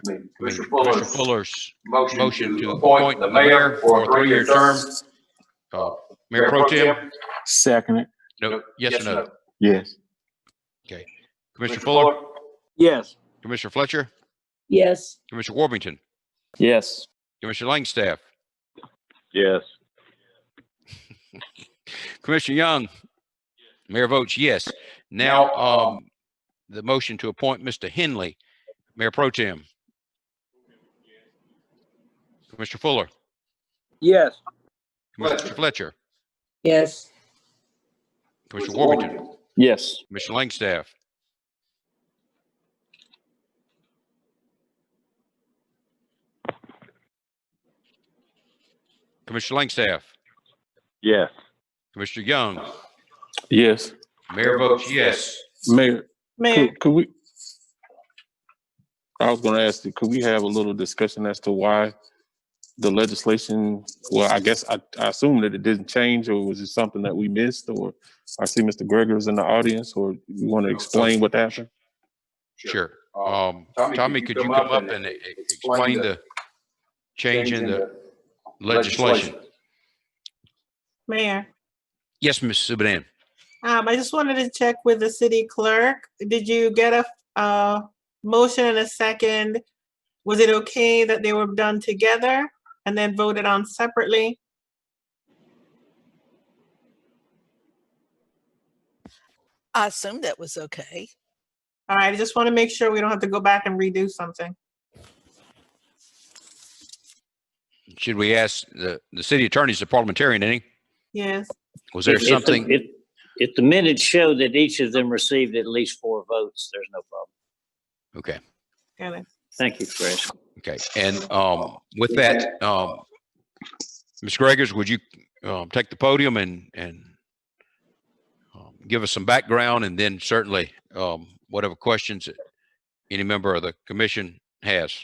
Fuller's motion to appoint the mayor for a 3-year term. Mayor Pro Tem? Second it. No. Yes or no? Yes. Okay. Commissioner Fuller? Yes. Commissioner Fletcher? Yes. Commissioner Warrington? Yes. Commissioner Langstaff? Yes. Commissioner Young? Mayor votes yes. Now, the motion to appoint Mr. Henley, Mayor Pro Tem. Commissioner Fuller? Yes. Commissioner Fletcher? Yes. Commissioner Warrington? Yes. Commissioner Langstaff? Commissioner Langstaff? Yes. Commissioner Young? Yes. Mayor votes yes. Mayor, Mayor, could we, I was gonna ask you, could we have a little discussion as to why the legislation, well, I guess I assume that it didn't change, or was it something that we missed, or I see Mr. Gregor's in the audience, or you want to explain what happened? Sure. Tommy, could you come up and explain the change in the legislation? Mayor, Yes, Ms. Subadan. I just wanted to check with the city clerk. Did you get a motion and a second? Was it okay that they were done together and then voted on separately? I assume that was okay. All right, I just want to make sure we don't have to go back and redo something. Should we ask the city attorney's a parliamentarian, ain't he? Yes. Was there something? If the minutes show that each of them received at least 4 votes, there's no problem. Okay. Got it. Thank you, Chris. Okay. And with that, Ms. Gregors, would you take the podium and give us some background, and then certainly whatever questions that any member of the commission has.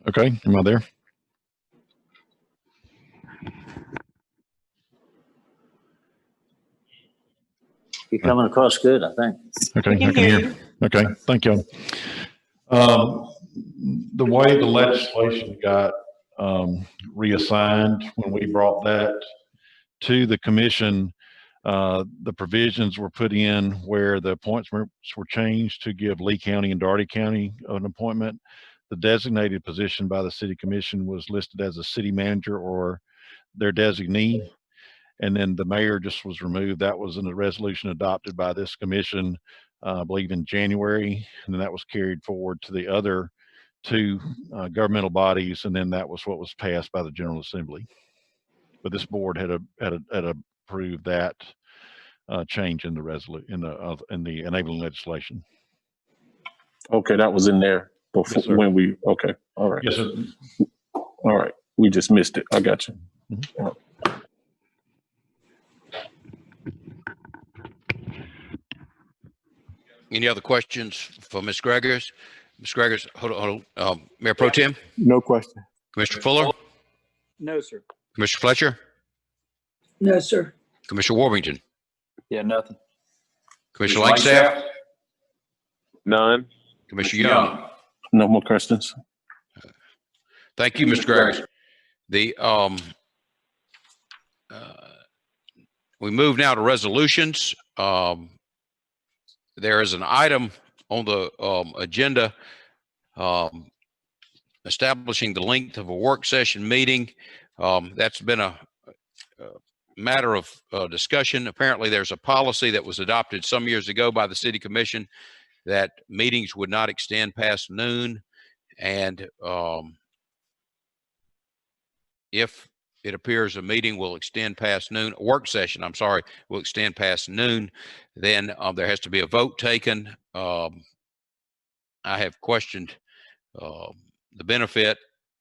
Okay, am I there? You're coming across good, I think. Okay, I can hear. Okay, thank you. The way the legislation got reassigned when we brought that to the commission, the provisions were put in where the appointments were changed to give Lee County and Daugherty County an appointment. The designated position by the city commission was listed as a city manager or their designee. And then the mayor just was removed. That was in a resolution adopted by this commission, I believe in January. And then that was carried forward to the other 2 governmental bodies. And then that was what was passed by the General Assembly. But this board had approved that change in the in the enabling legislation. Okay, that was in there before when we, okay, all right. Yes, sir. All right, we just missed it. I got you. Mm-hmm. Any other questions for Ms. Gregors? Ms. Gregors, hold on. Mayor Pro Tem? No question. Commissioner Fuller? No, sir. Commissioner Fletcher? No, sir. Commissioner Warmington? Yeah, nothing. Commissioner Langstaff? None. Commissioner Young? No more questions. Thank you, Mr. Gregors. We move now to resolutions. There is an item on the agenda establishing the length of a work session meeting. That's been a matter of discussion. Apparently, there's a policy that was adopted some years ago by the City Commission that meetings would not extend past noon. And if it appears a meeting will extend past noon, a work session, I'm sorry, will extend past noon, then there has to be a vote taken. I have questioned the benefit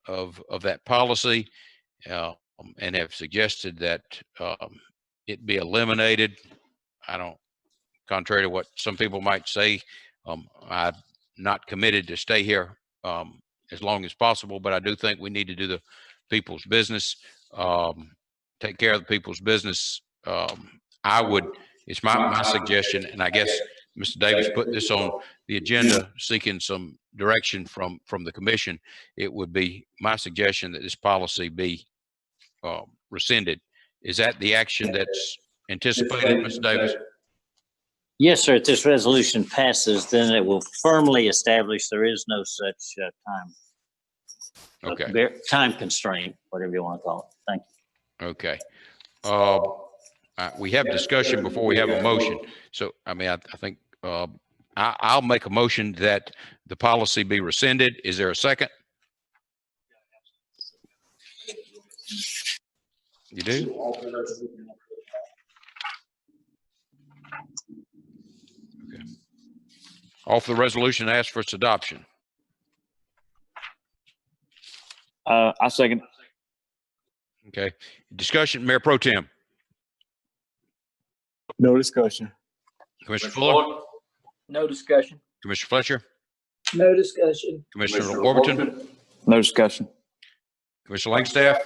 of that policy and have suggested that it be eliminated. Contrary to what some people might say, I'm not committed to stay here as long as possible, but I do think we need to do the people's business, take care of the people's business. It's my suggestion, and I guess Mr. Davis put this on the agenda seeking some direction from the commission. It would be my suggestion that this policy be rescinded. Is that the action that's anticipated, Mr. Davis? Yes, sir. If this resolution passes, then it will firmly establish there is no such time. Okay. Time constraint, whatever you want to call it. Thank you. Okay. We have discussion before we have a motion. So, I mean, I think I'll make a motion that the policy be rescinded. Is there a second? You do? Offer the resolution and ask for its adoption. I second. Okay. Discussion, Mayor Pro Tem. No discussion. Commissioner Fuller, No discussion. Commissioner Fletcher, No discussion. Commissioner Warburton, No discussion. Commissioner Langstaff.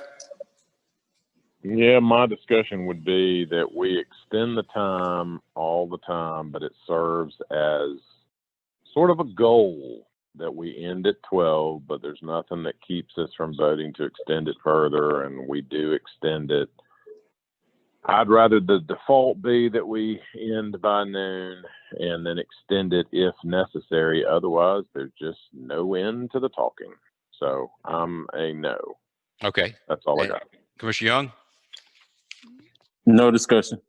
Yeah, my discussion would be that we extend the time all the time, but it serves as sort of a goal that we end at 12, but there's nothing that keeps us from voting to extend it further, and we do extend it. I'd rather the default be that we end by noon and then extend it if necessary. Otherwise, there's just no end to the talking. So I'm a no. Okay. That's all I got. Commissioner Young. No discussion.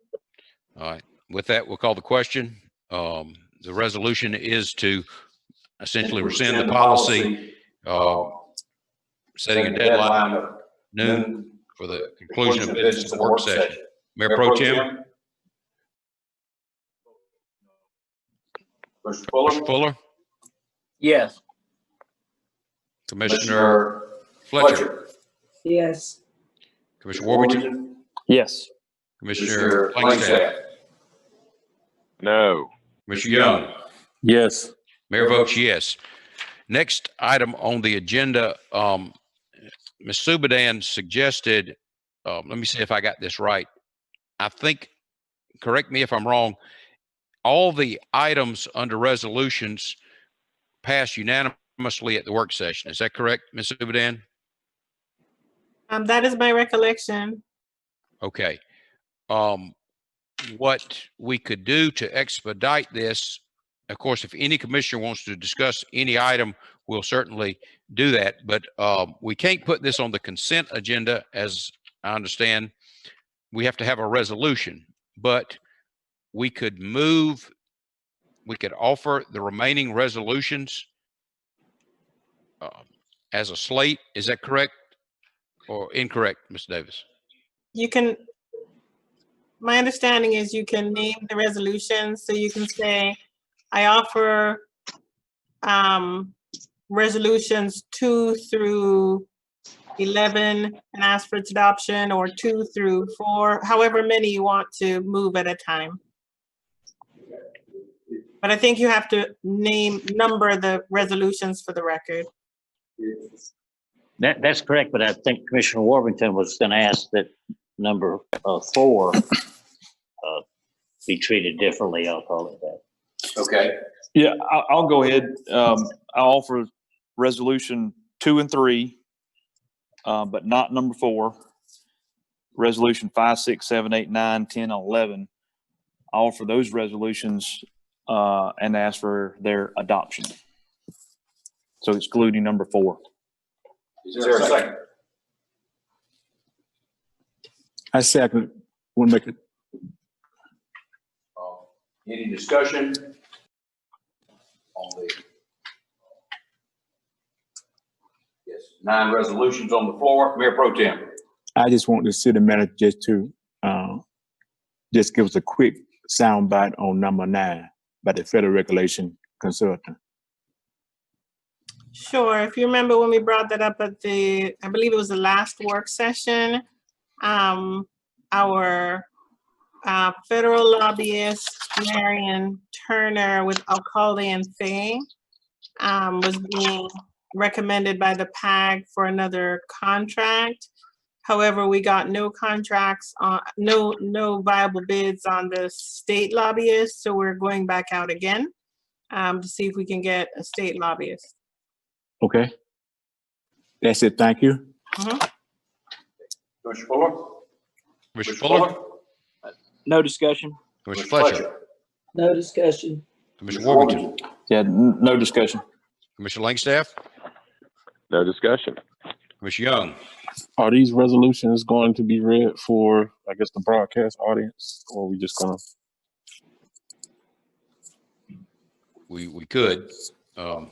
All right. With that, we'll call the question. The resolution is to essentially rescind the policy, setting a deadline of noon for the conclusion of business of the work session. Mayor Pro Tem. Commissioner Fuller. Yes. Commissioner Fletcher. Yes. Commissioner Warburton. Yes. Commissioner Langstaff. No. Commissioner Young. Yes. Mayor votes yes. Next item on the agenda, Ms. Subadan suggested, let me see if I got this right. I think, correct me if I'm wrong, all the items under resolutions passed unanimously at the work session. Is that correct, Ms. Subadan? That is my recollection. Okay. What we could do to expedite this, of course, if any commissioner wants to discuss any item, we'll certainly do that. But we can't put this on the consent agenda, as I understand. We have to have a resolution, but we could offer the remaining resolutions as a slate. Is that correct or incorrect, Ms. Davis? You can, my understanding is you can name the resolutions. So you can say, I offer resolutions 2 through 11 and ask for its adoption, or 2 through 4, however many you want to move at a time. But I think you have to number the resolutions for the record. That's correct, but I think Commissioner Warburton was going to ask that number 4 be treated differently. I'll call it that. Okay. Yeah, I'll go ahead. I'll offer resolution 2 and 3, but not number 4. Resolution 5, 6, 7, 8, 9, 10, and 11. I'll offer those resolutions and ask for their adoption. So excluding number 4. Is there a second? I second. Want to make it. Any discussion on the 9 resolutions on the floor? Mayor Pro Tem. I just want the city manager just to just give us a quick soundbite on number 9 by the federal regulation consultant. Sure. If you remember when we brought that up at I believe it was the last work session, our federal lobbyist, Marion Turner with Alcalde and Fay, was being recommended by the PAG for another contract. However, we got no contracts on, no viable bids on the state lobbyist. So we're going back out again to see if we can get a state lobbyist. Okay. That's it. Thank you. Commissioner Fuller? Commissioner Fuller? No discussion. Commissioner Fletcher? No discussion. Commissioner Warburton? Yeah, no discussion. Commissioner Langstaff? No discussion. Commissioner Young? Are these resolutions going to be read for, I guess, the broadcast audience, or are we just gonna? We could. Sure.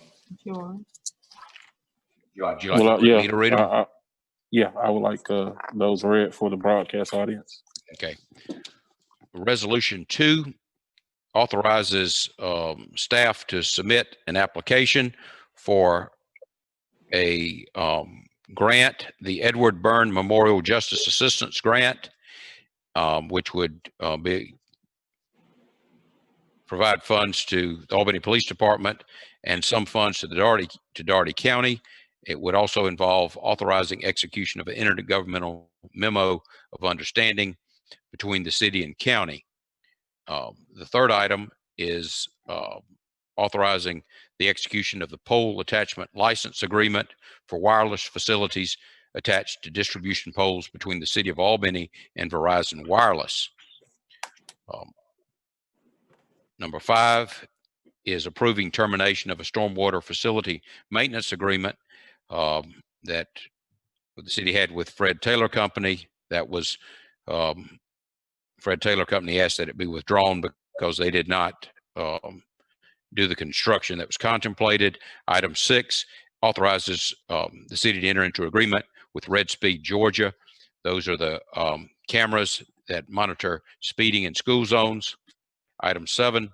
Would you like me to read them? Yeah, I would like those read for the broadcast audience. Okay. Resolution 2 authorizes staff to submit an application for a grant, the Edward Byrne Memorial Justice Assistance Grant, which would provide funds to the Albany Police Department and some funds to the Dougherty County. It would also involve authorizing execution of an intergovernmental memo of understanding between the city and county. The third item is authorizing the execution of the pole attachment license agreement for wireless facilities attached to distribution poles between the city of Albany and Verizon Wireless. Number 5 is approving termination of a stormwater facility maintenance agreement that the city had with Fred Taylor Company. That was Fred Taylor Company asked that it be withdrawn because they did not do the construction that was contemplated. Item 6 authorizes the city to enter into agreement with Red Speed Georgia. Those are the cameras that monitor speeding in school zones. Item 7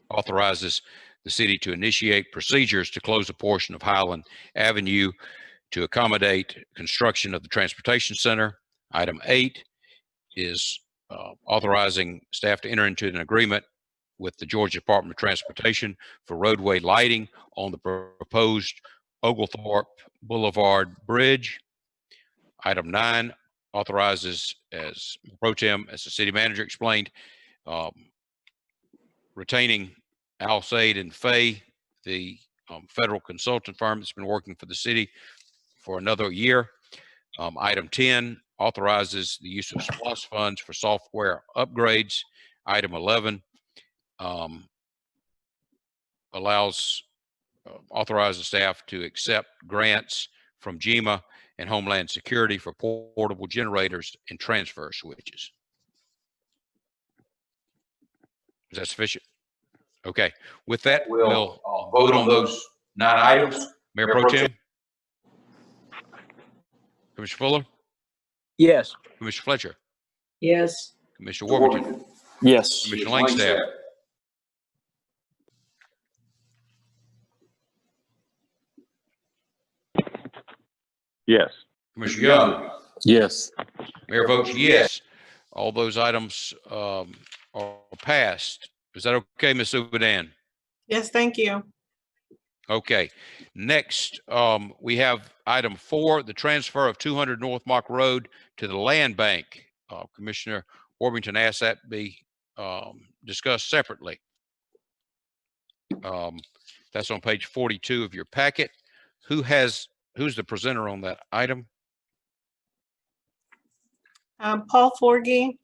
authorizes the city to initiate procedures to close a portion of Highland Avenue to accommodate construction of the transportation center. Item 8 is authorizing staff to enter into an agreement with the Georgia Department of Transportation for roadway lighting on the proposed Oglethorpe Boulevard Bridge. Item 9 authorizes, as pro tem, as the city manager explained, retaining Alsaid and Fay, the federal consultant firm that's been working for the city for another year. Item 10 authorizes the use of SPLOST funds for software upgrades. Item 11 authorizes staff to accept grants from GEMA and Homeland Security for portable generators and transfer switches. Is that sufficient? Okay. With that, we'll vote on those 9 items. Mayor Pro Tem? Commissioner Fuller? Yes. Commissioner Fletcher? Yes. Commissioner Warburton? Yes. Commissioner Langstaff? Yes. Commissioner Young? Yes. Mayor votes yes. All those items are passed. Is that okay, Ms. Ubadan? Yes, thank you. Okay. Next, we have item 4, the transfer of 200 North Mock Road to the land bank. Commissioner Warburton asked that be discussed separately. That's on page 42 of your packet. Who's the presenter on that item? Paul Forgy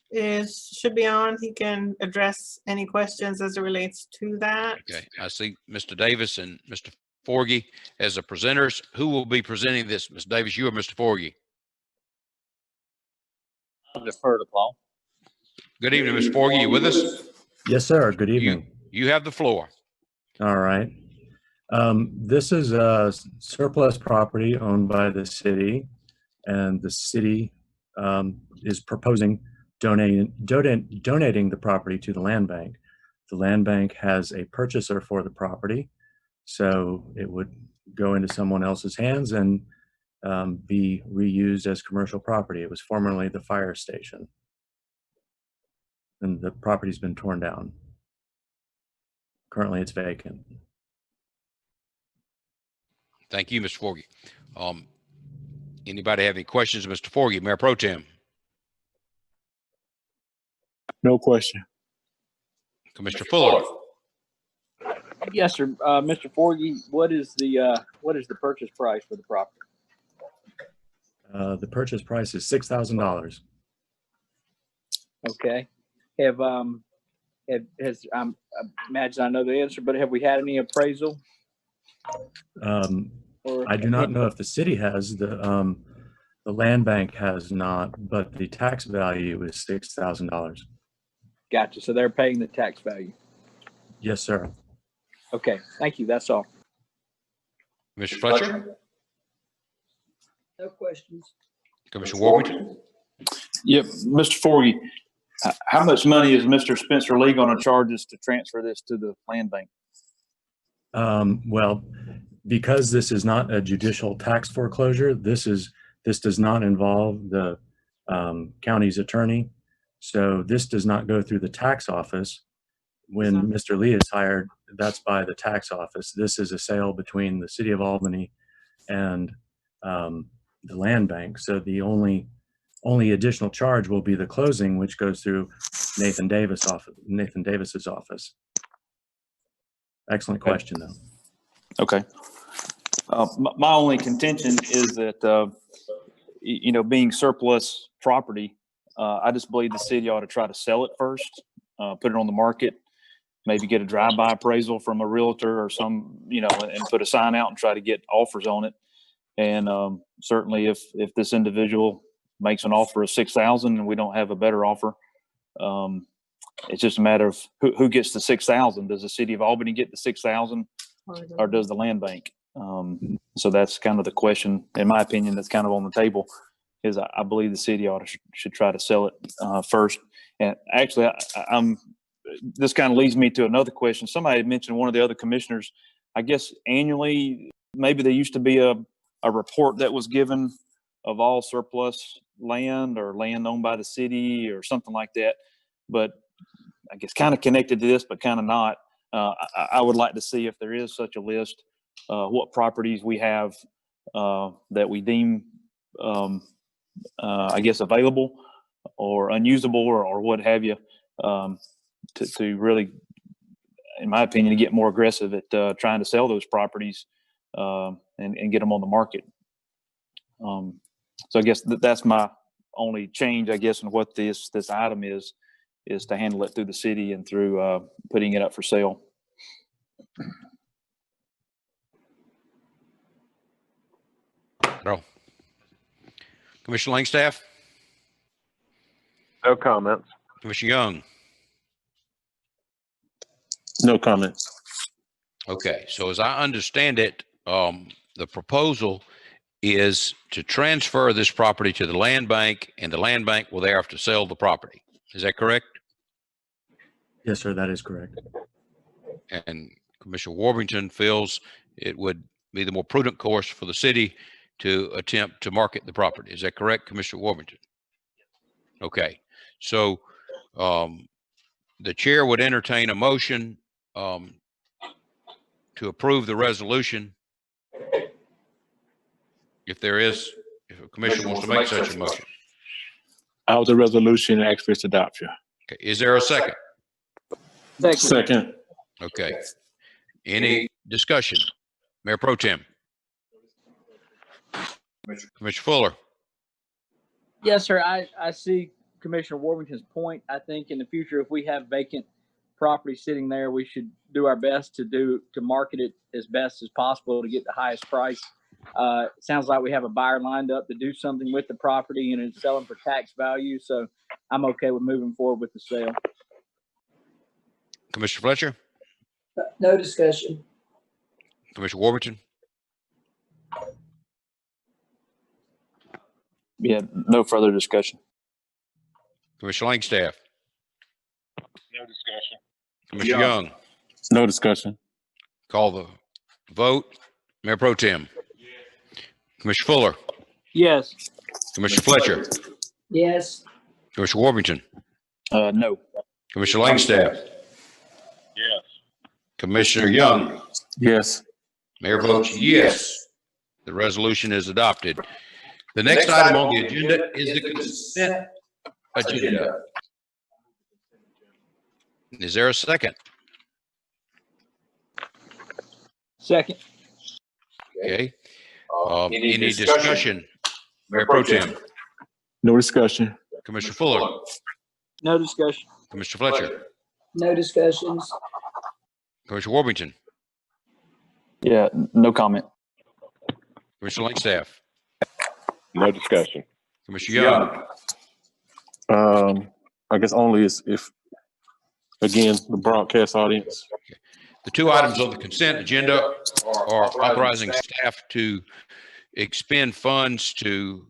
should be on. He can address any questions as it relates to that. Okay, I see Mr. Davis and Mr. Forgy as the presenters. Who will be presenting this? Mr. Davis, you or Mr. Forgy? I'll defer to Paul. Good evening, Mr. Forgy. You with us? Yes, sir. Good evening. You have the floor. All right. This is a surplus property owned by the city, and the city is proposing donating the property to the land bank. The land bank has a purchaser for the property, so it would go into someone else's hands and be reused as commercial property. It was formerly the fire station, and the property's been torn down. Currently, it's vacant. Thank you, Mr. Forgy. Anybody have any questions of Mr. Forgy? Mayor Pro Tem? No question. Commissioner Fuller? Yes, sir. Mr. Forgy, what is the purchase price for the property? The purchase price is $6,000. Okay. I imagine I know the answer, but have we had any appraisal? I do not know if the city has. The land bank has not, but the tax value is $6,000. Gotcha. So they're paying the tax value. Yes, sir. Okay. Thank you. That's all. Mr. Fletcher? No questions. Commissioner Warburton? Yep, Mr. Forgy, How much money is Mr. Spencer Lee going to charge us to transfer this to the land bank? Well, because this is not a judicial tax foreclosure, this does not involve the county's attorney. So this does not go through the tax office. When Mr. Lee is hired, that's by the tax office. This is a sale between the city of Albany and the land bank. So the only additional charge will be the closing, which goes through Nathan Davis's office. Excellent question, though. Okay. My only contention is that, being surplus property, I just believe the city ought to try to sell it first, put it on the market, maybe get a drive-by appraisal from a realtor or some, and put a sign out and try to get offers on it. And certainly if this individual makes an offer of 6,000 and we don't have a better offer, it's just a matter of who gets the 6,000. Does the city of Albany get the 6,000 or does the land bank? So that's kind of the question, in my opinion, that's kind of on the table. Is I believe the city should try to sell it first. And actually, this kind of leads me to another question. Somebody had mentioned, one of the other commissioners, I guess annually, maybe there used to be a report that was given of all surplus land or land owned by the city or something like that. But I guess kind of connected to this, but kind of not. I would like to see if there is such a list, what properties we have that we deem, I guess, available or unusable or what have you, to really, in my opinion, to get more aggressive at trying to sell those properties and get them on the market. So I guess that's my only change, I guess, in what this item is to handle it through the city and through putting it up for sale. No. Commissioner Langstaff? No comments. Commissioner Young? No comments. Okay, so as I understand it, the proposal is to transfer this property to the land bank, and the land bank will thereafter sell the property. Is that correct? Yes, sir, that is correct. And Commissioner Warrington feels it would be the more prudent course for the city to attempt to market the property. Is that correct, Commissioner Warrington? Okay, so the chair would entertain a motion to approve the resolution if a commissioner wants to make such a motion. Out the resolution, ask for its adoption. Okay, is there a second? Second. Okay. Any discussion? Mayor Pro Tem. Commissioner Fuller. Yes, sir. I see Commissioner Warrington's point. I think in the future, if we have vacant property sitting there, we should do our best to market it as best as possible to get the highest price. It sounds like we have a buyer lined up to do something with the property and it's selling for tax value. So I'm okay with moving forward with the sale. Commissioner Fletcher. No discussion. Commissioner Warrington. Yeah, no further discussion. Commissioner Langstaff. No discussion. Commissioner Young. No discussion. Call the vote. Mayor Pro Tem. Commissioner Fuller. Yes. Commissioner Fletcher. Yes. Commissioner Warrington. No. Commissioner Langstaff. Yes. Commissioner Young. Yes. Mayor votes yes. The resolution is adopted. The next item on the agenda is the consent agenda. Is there a second? Second. Okay. Any discussion? Mayor Pro Tem. No discussion. Commissioner Fuller. No discussion. Commissioner Fletcher. No discussions. Commissioner Warrington. Yeah, no comment. Commissioner Langstaff. No discussion. Commissioner Young. I guess only if again, the broadcast audience. The two items on the consent agenda are authorizing staff to expend funds to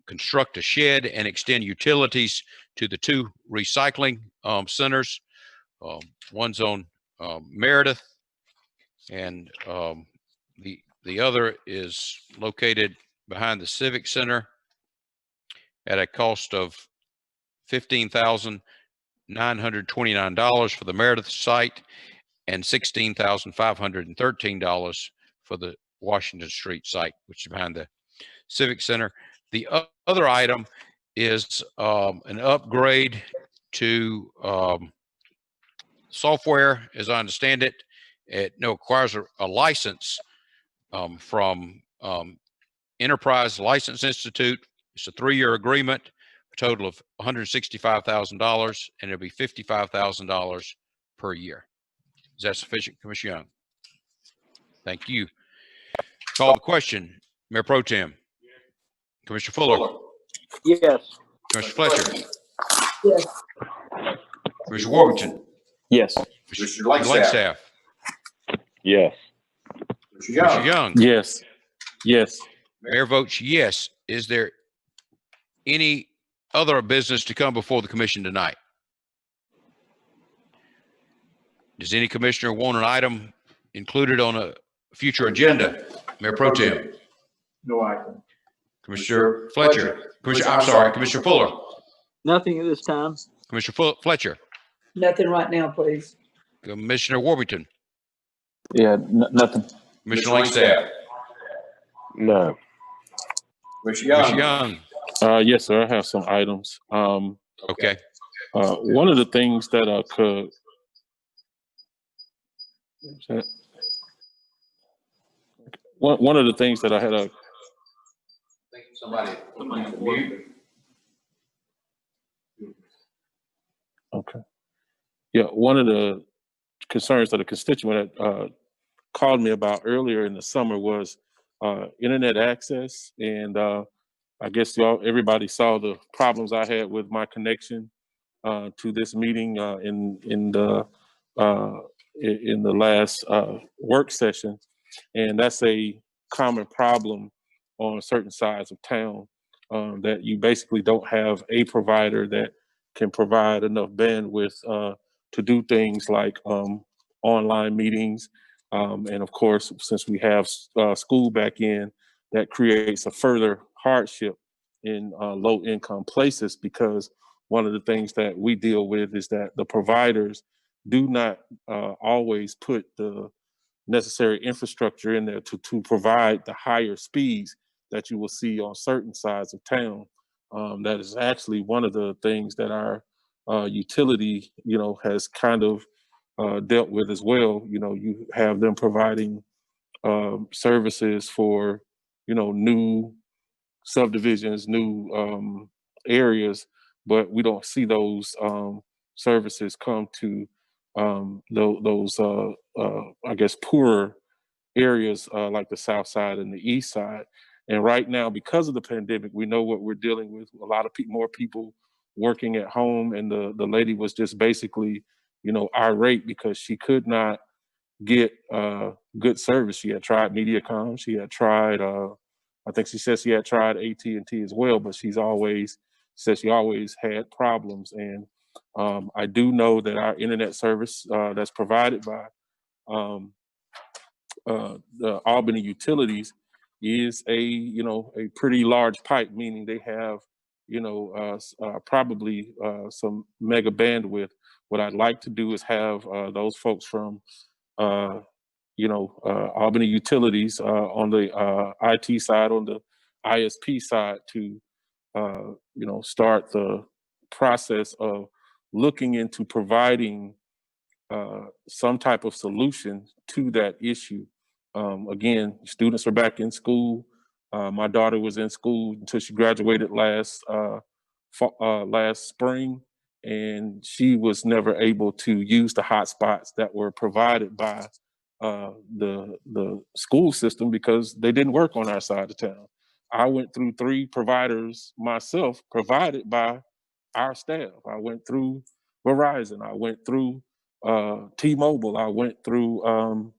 construct a shed and extend utilities to the two recycling centers. One's on Meredith, and the other is located behind the Civic Center at a cost of $15,929 for the Meredith site and $16,513 for the Washington Street site, which is behind the Civic Center. The other item is an upgrade to software, as I understand it. It requires a license from Enterprise License Institute. It's a 3-year agreement, a total of $165,000, and it'll be $55,000 per year. Is that sufficient, Commissioner Young? Thank you. Call the question. Mayor Pro Tem. Commissioner Fuller. Yes. Commissioner Fletcher. Yes. Commissioner Worthington. Yes. Commissioner Langstaff. Yes. Commissioner Young. Yes. Yes. Mayor votes yes. Is there any other business to come before the commission tonight? Does any commissioner want an item included on a future agenda? Mayor Pro Tem. No item. Commissioner Fletcher. Commissioner Fuller. Nothing at this time. Commissioner Fletcher. Nothing right now, please. Commissioner Warburton. Yeah, nothing. Commissioner Langstaff. No. Commissioner Young. Yes, sir. I have some items. Okay. One of the things that could. One of the things that I had a. Somebody. Okay. Yeah, one of the concerns that a constituent had called me about earlier in the summer was internet access, and I guess everybody saw the problems I had with my connection to this meeting in the last work session, and that's a common problem on certain sides of town, that you basically don't have a provider that can provide enough bandwidth to do things like online meetings. And of course, since we have school back in, that creates a further hardship in low income places, because one of the things that we deal with is that the providers do not always put the necessary infrastructure in there to provide the higher speeds that you will see on certain sides of town. That is actually one of the things that our utility, has kind of dealt with as well. You have them providing services for, new subdivisions, new areas, but we don't see those services come to those, I guess, poorer areas like the South Side and the East Side. And right now, because of the pandemic, we know what we're dealing with. A lot of more people working at home, and the lady was just basically, irate because she could not get good service. She had tried MediaCom. She had tried, I think she said she had tried AT&T as well, but she always had problems. And I do know that our internet service that's provided by the Albany Utilities is a pretty large pipe, meaning they have probably some mega bandwidth. What I'd like to do is have those folks from Albany Utilities on the IT side, on the ISP side, to start the process of looking into providing some type of solution to that issue. Again, students are back in school. My daughter was in school until she graduated last spring, and she was never able to use the hotspots that were provided by the school system because they didn't work on our side of town. I went through 3 providers myself, provided by our staff. I went through Verizon. I went through T-Mobile. I went through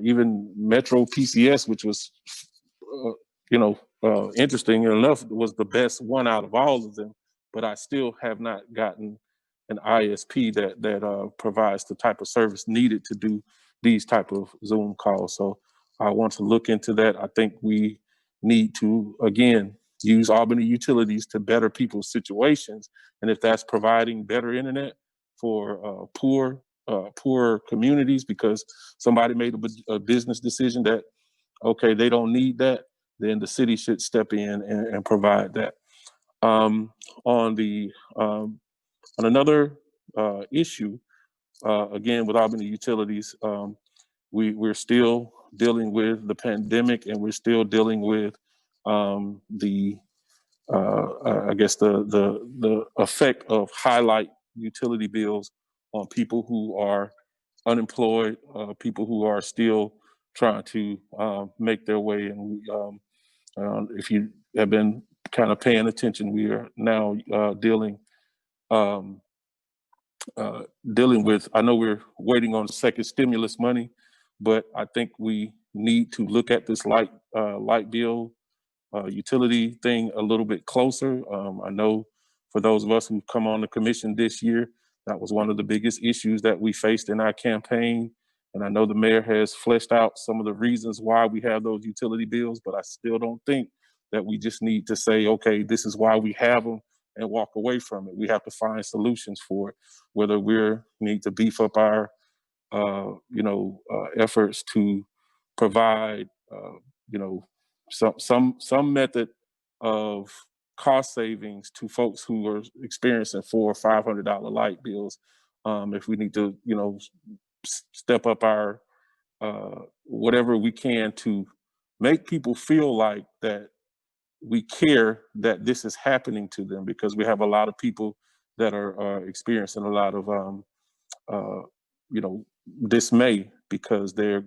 even Metro PCS, which was, interesting enough, was the best one out of all of them. but I still have not gotten an ISP that provides the type of service needed to do these type of Zoom calls. So I want to look into that. I think we need to, again, use Albany Utilities to better people's situations. And if that's providing better internet for poor communities because somebody made a business decision that, okay, they don't need that, then the city should step in and provide that. On another issue, again, with Albany Utilities, we're still dealing with the pandemic, and we're still dealing with the effect of highlight utility bills on people who are unemployed, people who are still trying to make their way. And if you have been kind of paying attention, we are now dealing with, I know we're waiting on the second stimulus money, but I think we need to look at this light bill utility thing a little bit closer. I know for those of us who've come on the commission this year, that was one of the biggest issues that we faced in our campaign. And I know the mayor has fleshed out some of the reasons why we have those utility bills, but I still don't think that we just need to say, okay, this is why we have them and walk away from it. We have to find solutions for it, whether we need to beef up our, efforts to provide, some method of cost savings to folks who are experiencing $400 or $500 light bills. If we need to, step up our whatever we can to make people feel like that we care that this is happening to them, because we have a lot of people that are experiencing a lot of dismay because they're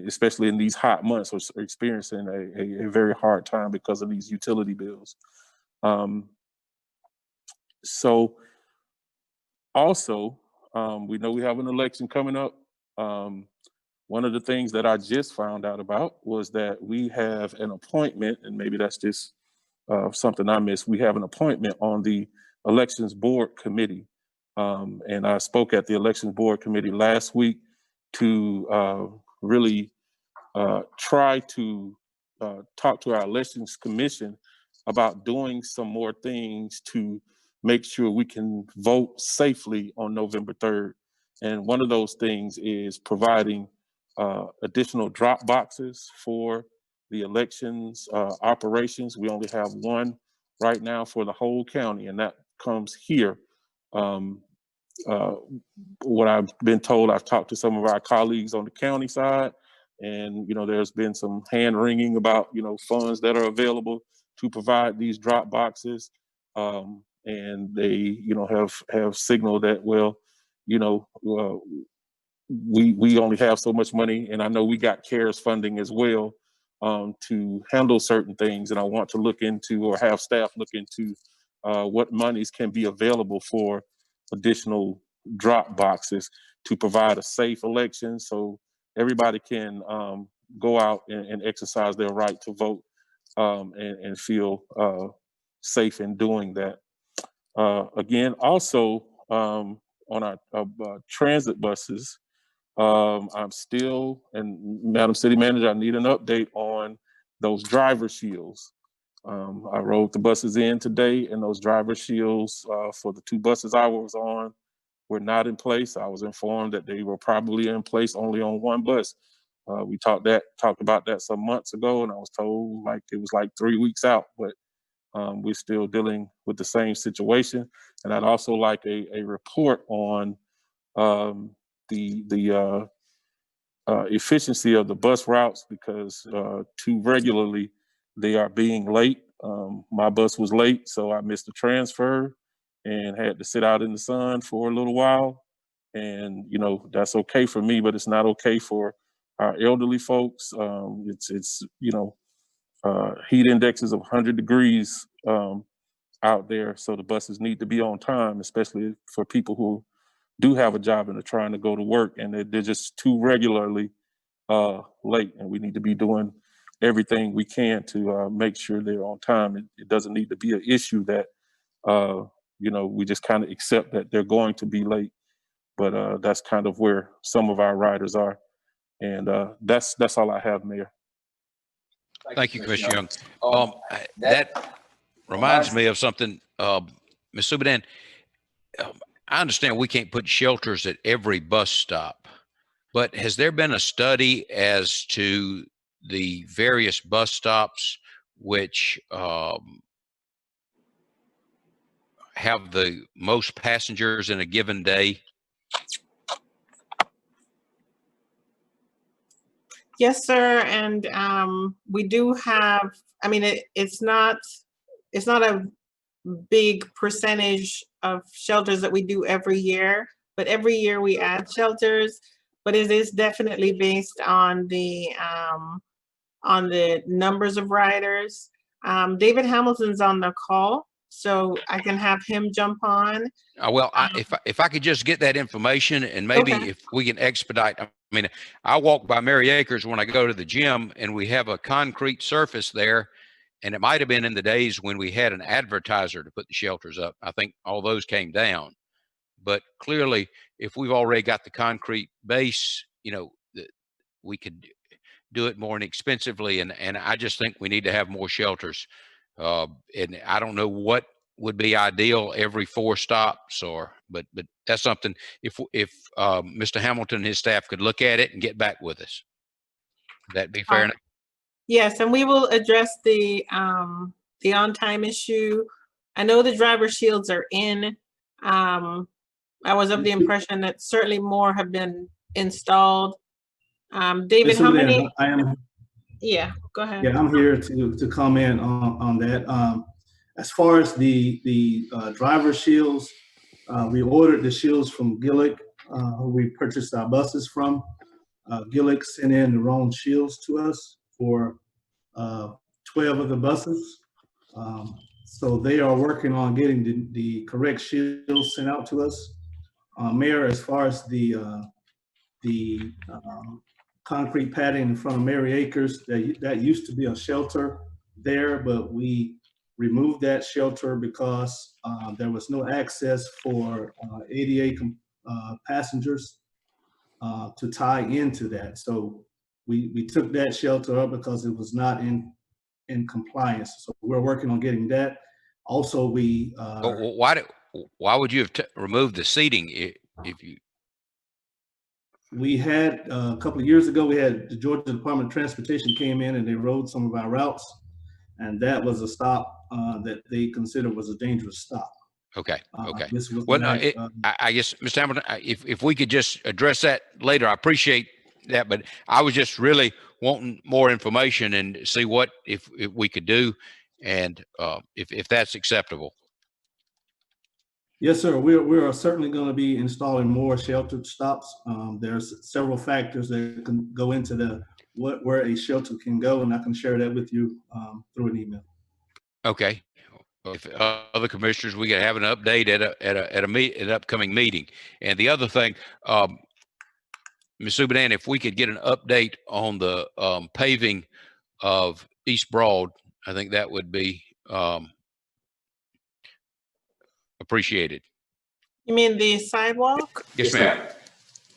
especially in these hot months, are experiencing a very hard time because of these utility bills. So also, we know we have an election coming up. One of the things that I just found out about was that we have an appointment, and maybe that's just something I missed. We have an appointment on the Elections Board Committee. And I spoke at the Elections Board Committee last week to really try to talk to our Elections Commission about doing some more things to make sure we can vote safely on November 3rd. And one of those things is providing additional drop boxes for the elections operations. We only have one right now for the whole county, and that comes here. What I've been told, I've talked to some of our colleagues on the county side, and there's been some hand wringing about funds that are available to provide these drop boxes, and they have signaled that, well, we only have so much money, and I know we got CARES funding as well to handle certain things, and I want to look into, or have staff look into, what monies can be available for additional drop boxes to provide a safe election so everybody can go out and exercise their right to vote and feel safe in doing that. Again, also on our transit buses, I'm still, and Madam City Manager, I need an update on those driver shields. I rode the buses in today, and those driver shields for the two buses I was on were not in place. I was informed that they were probably in place only on one bus. We talked about that some months ago, and I was told it was 3 weeks out, but we're still dealing with the same situation. And I'd also like a report on the efficiency of the bus routes, because too regularly they are being late. My bus was late, so I missed the transfer and had to sit out in the sun for a little while. And that's okay for me, but it's not okay for our elderly folks. It's heat indexes of 100 degrees out there, so the buses need to be on time, especially for people who do have a job and are trying to go to work, and they're just too regularly late, and we need to be doing everything we can to make sure they're on time. It doesn't need to be an issue that you know, we just kind of accept that they're going to be late. But that's kind of where some of our riders are. And that's all I have, Mayor. Thank you, Commissioner Young. That reminds me of something, Ms. Subadan. I understand we can't put shelters at every bus stop, but has there been a study as to the various bus stops which have the most passengers in a given day? Yes, sir. And we do have, I mean, it's not a big percentage of shelters that we do every year, but every year we add shelters, but it is definitely based on the numbers of riders. David Hamilton's on the call, so I can have him jump on. Well, if I could just get that information, and maybe Okay. if we can expedite. I mean, I walk by Mary Acres when I go to the gym, and we have a concrete surface there, and it might have been in the days when we had an advertiser to put the shelters up. I think all those came down, but clearly, if we've already got the concrete base, you know, we could do it more inexpensively, and I just think we need to have more shelters. And I don't know what would be ideal every 4 stops, but that's something. If Mr. Hamilton and his staff could look at it and get back with us, would that be fair enough? Yes, and we will address the on-time issue. I know the driver shields are in. I was of the impression that certainly more have been installed. David, how many? Yeah, go ahead. Yeah, I'm here to comment on that. As far as the driver shields, we ordered the shields from Gillick, who we purchased our buses from. Gillick sent in their own shields to us for 12 of the buses. So they are working on getting the correct shields sent out to us. Mayor, as far as the concrete padding in front of Mary Acres, that used to be a shelter there, but we removed that shelter because there was no access for ADA passengers to tie into that. So we took that shelter up because it was not in compliance. So we're working on getting that. Also, we why would you have removed the seating if you? We had a couple of years ago, we had the Georgia Department of Transportation came in and they rode some of our routes, and that was a stop that they considered was a dangerous stop. Okay. Well, I guess, Mr. Hamilton, if we could just address that later, I appreciate that, but I was just really wanting more information and see what if we could do, and if that's acceptable. Yes, sir. We are certainly going to be installing more sheltered stops. There's several factors that can go into where a shelter can go, and I can share that with you through an email. Okay. If other commissioners, we could have an update at an upcoming meeting. And the other thing, Ms. Subadan, if we could get an update on the paving of East Broad, I think that would be appreciated. You mean the sidewalk? Yes, ma'am.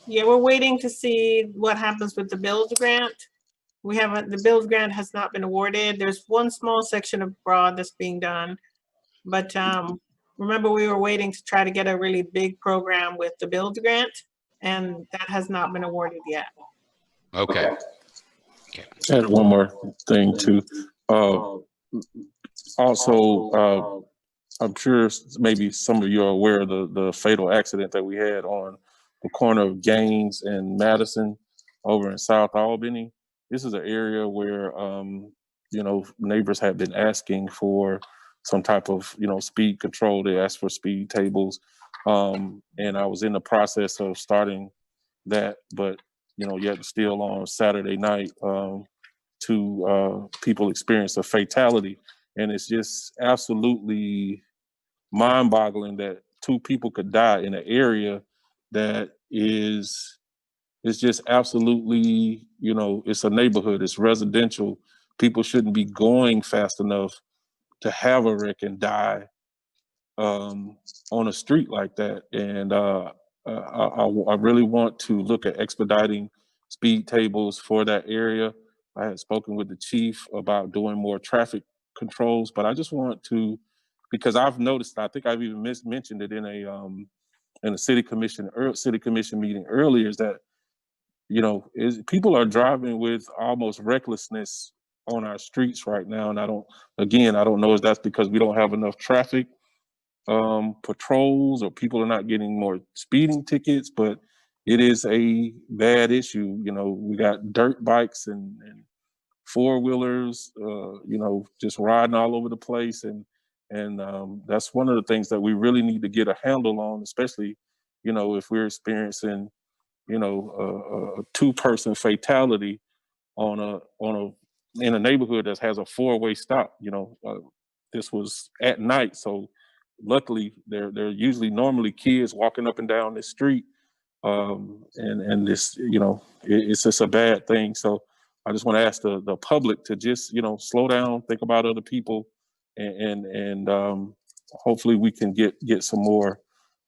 Yeah, we're waiting to see what happens with the Build grant. The Build grant has not been awarded. There's one small section of Broad that's being done. But remember, we were waiting to try to get a really big program with the Build grant, and that has not been awarded yet. Okay. I had one more thing too. Also, I'm sure maybe some of you are aware of the fatal accident that we had on the corner of Gaines and Madison over in South Albany. This is an area where, neighbors have been asking for some type of, speed control. They asked for speed tables. And I was in the process of starting that, but, yet still on Saturday night, 2 people experienced a fatality. And it's just absolutely mind-boggling that 2 people could die in an area that is just absolutely, it's a neighborhood, it's residential. People shouldn't be going fast enough to have a wreck and die on a street like that. And I really want to look at expediting speed tables for that area. I had spoken with the chief about doing more traffic controls, but I just want to, because I've noticed, I think I've even mentioned it in a city commission meeting earlier, is that, you know, people are driving with almost recklessness on our streets right now. And I don't know if that's because we don't have enough traffic patrols or people are not getting more speeding tickets, but it is a bad issue. You know, we got dirt bikes and four-wheelers, you know, just riding all over the place. And that's one of the things that we really need to get a handle on, especially, you know, if we're experiencing, you know, a two-person fatality in a neighborhood that has a four-way stop. You know, this was at night, so luckily there are usually normally kids walking up and down the street, and this, you know, it's just a bad thing. So I just want to ask the public to just, you know, slow down, think about other people, and hopefully we can get some more,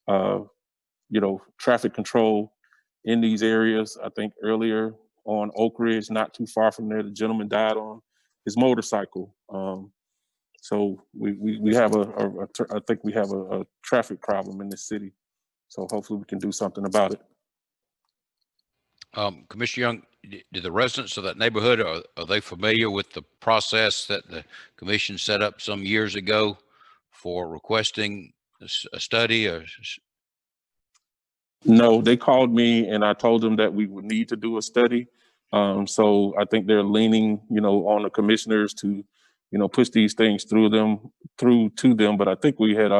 you know, traffic control in these areas. I think earlier on Oak Ridge, not too far from there, the gentleman died on his motorcycle. So we have I think we have a traffic problem in this city. So hopefully we can do something about it. Commissioner Young, do the residents of that neighborhood, are they familiar with the process that the commission set up some years ago for requesting a study? Or no, they called me and I told them that we would need to do a study. So I think they're leaning, you know, on the commissioners to, you know, push these things through to them. But I think we had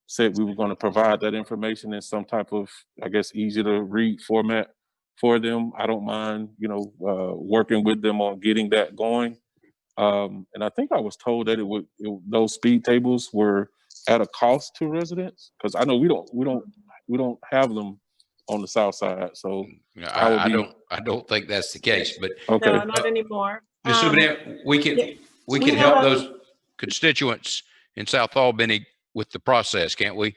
said we were going to provide that information in some type of, I guess, easy to read format for them. I don't mind, you know, working with them on getting that going. And I think I was told that those speed tables were at a cost to residents, because I know we don't have them on the south side. So I don't think that's the case, but okay. No, not anymore. Ms. Subinette, we can help those constituents in South Albany with the process, can't we?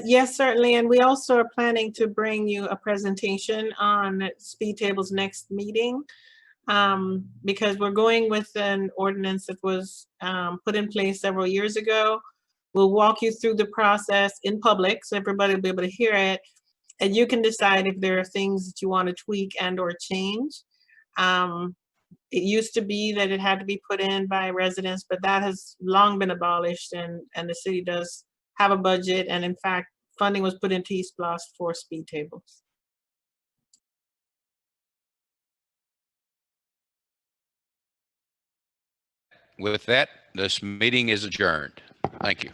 Yes, certainly. And we also are planning to bring you a presentation on speed tables next meeting, because we're going with an ordinance that was put in place several years ago. We'll walk you through the process in public, so everybody will be able to hear it. And you can decide if there are things that you want to tweak and or change. It used to be that it had to be put in by residents, but that has long been abolished, and the city does have a budget, and in fact, funding was put into East Bluff for speed tables. With that, this meeting is adjourned. Thank you.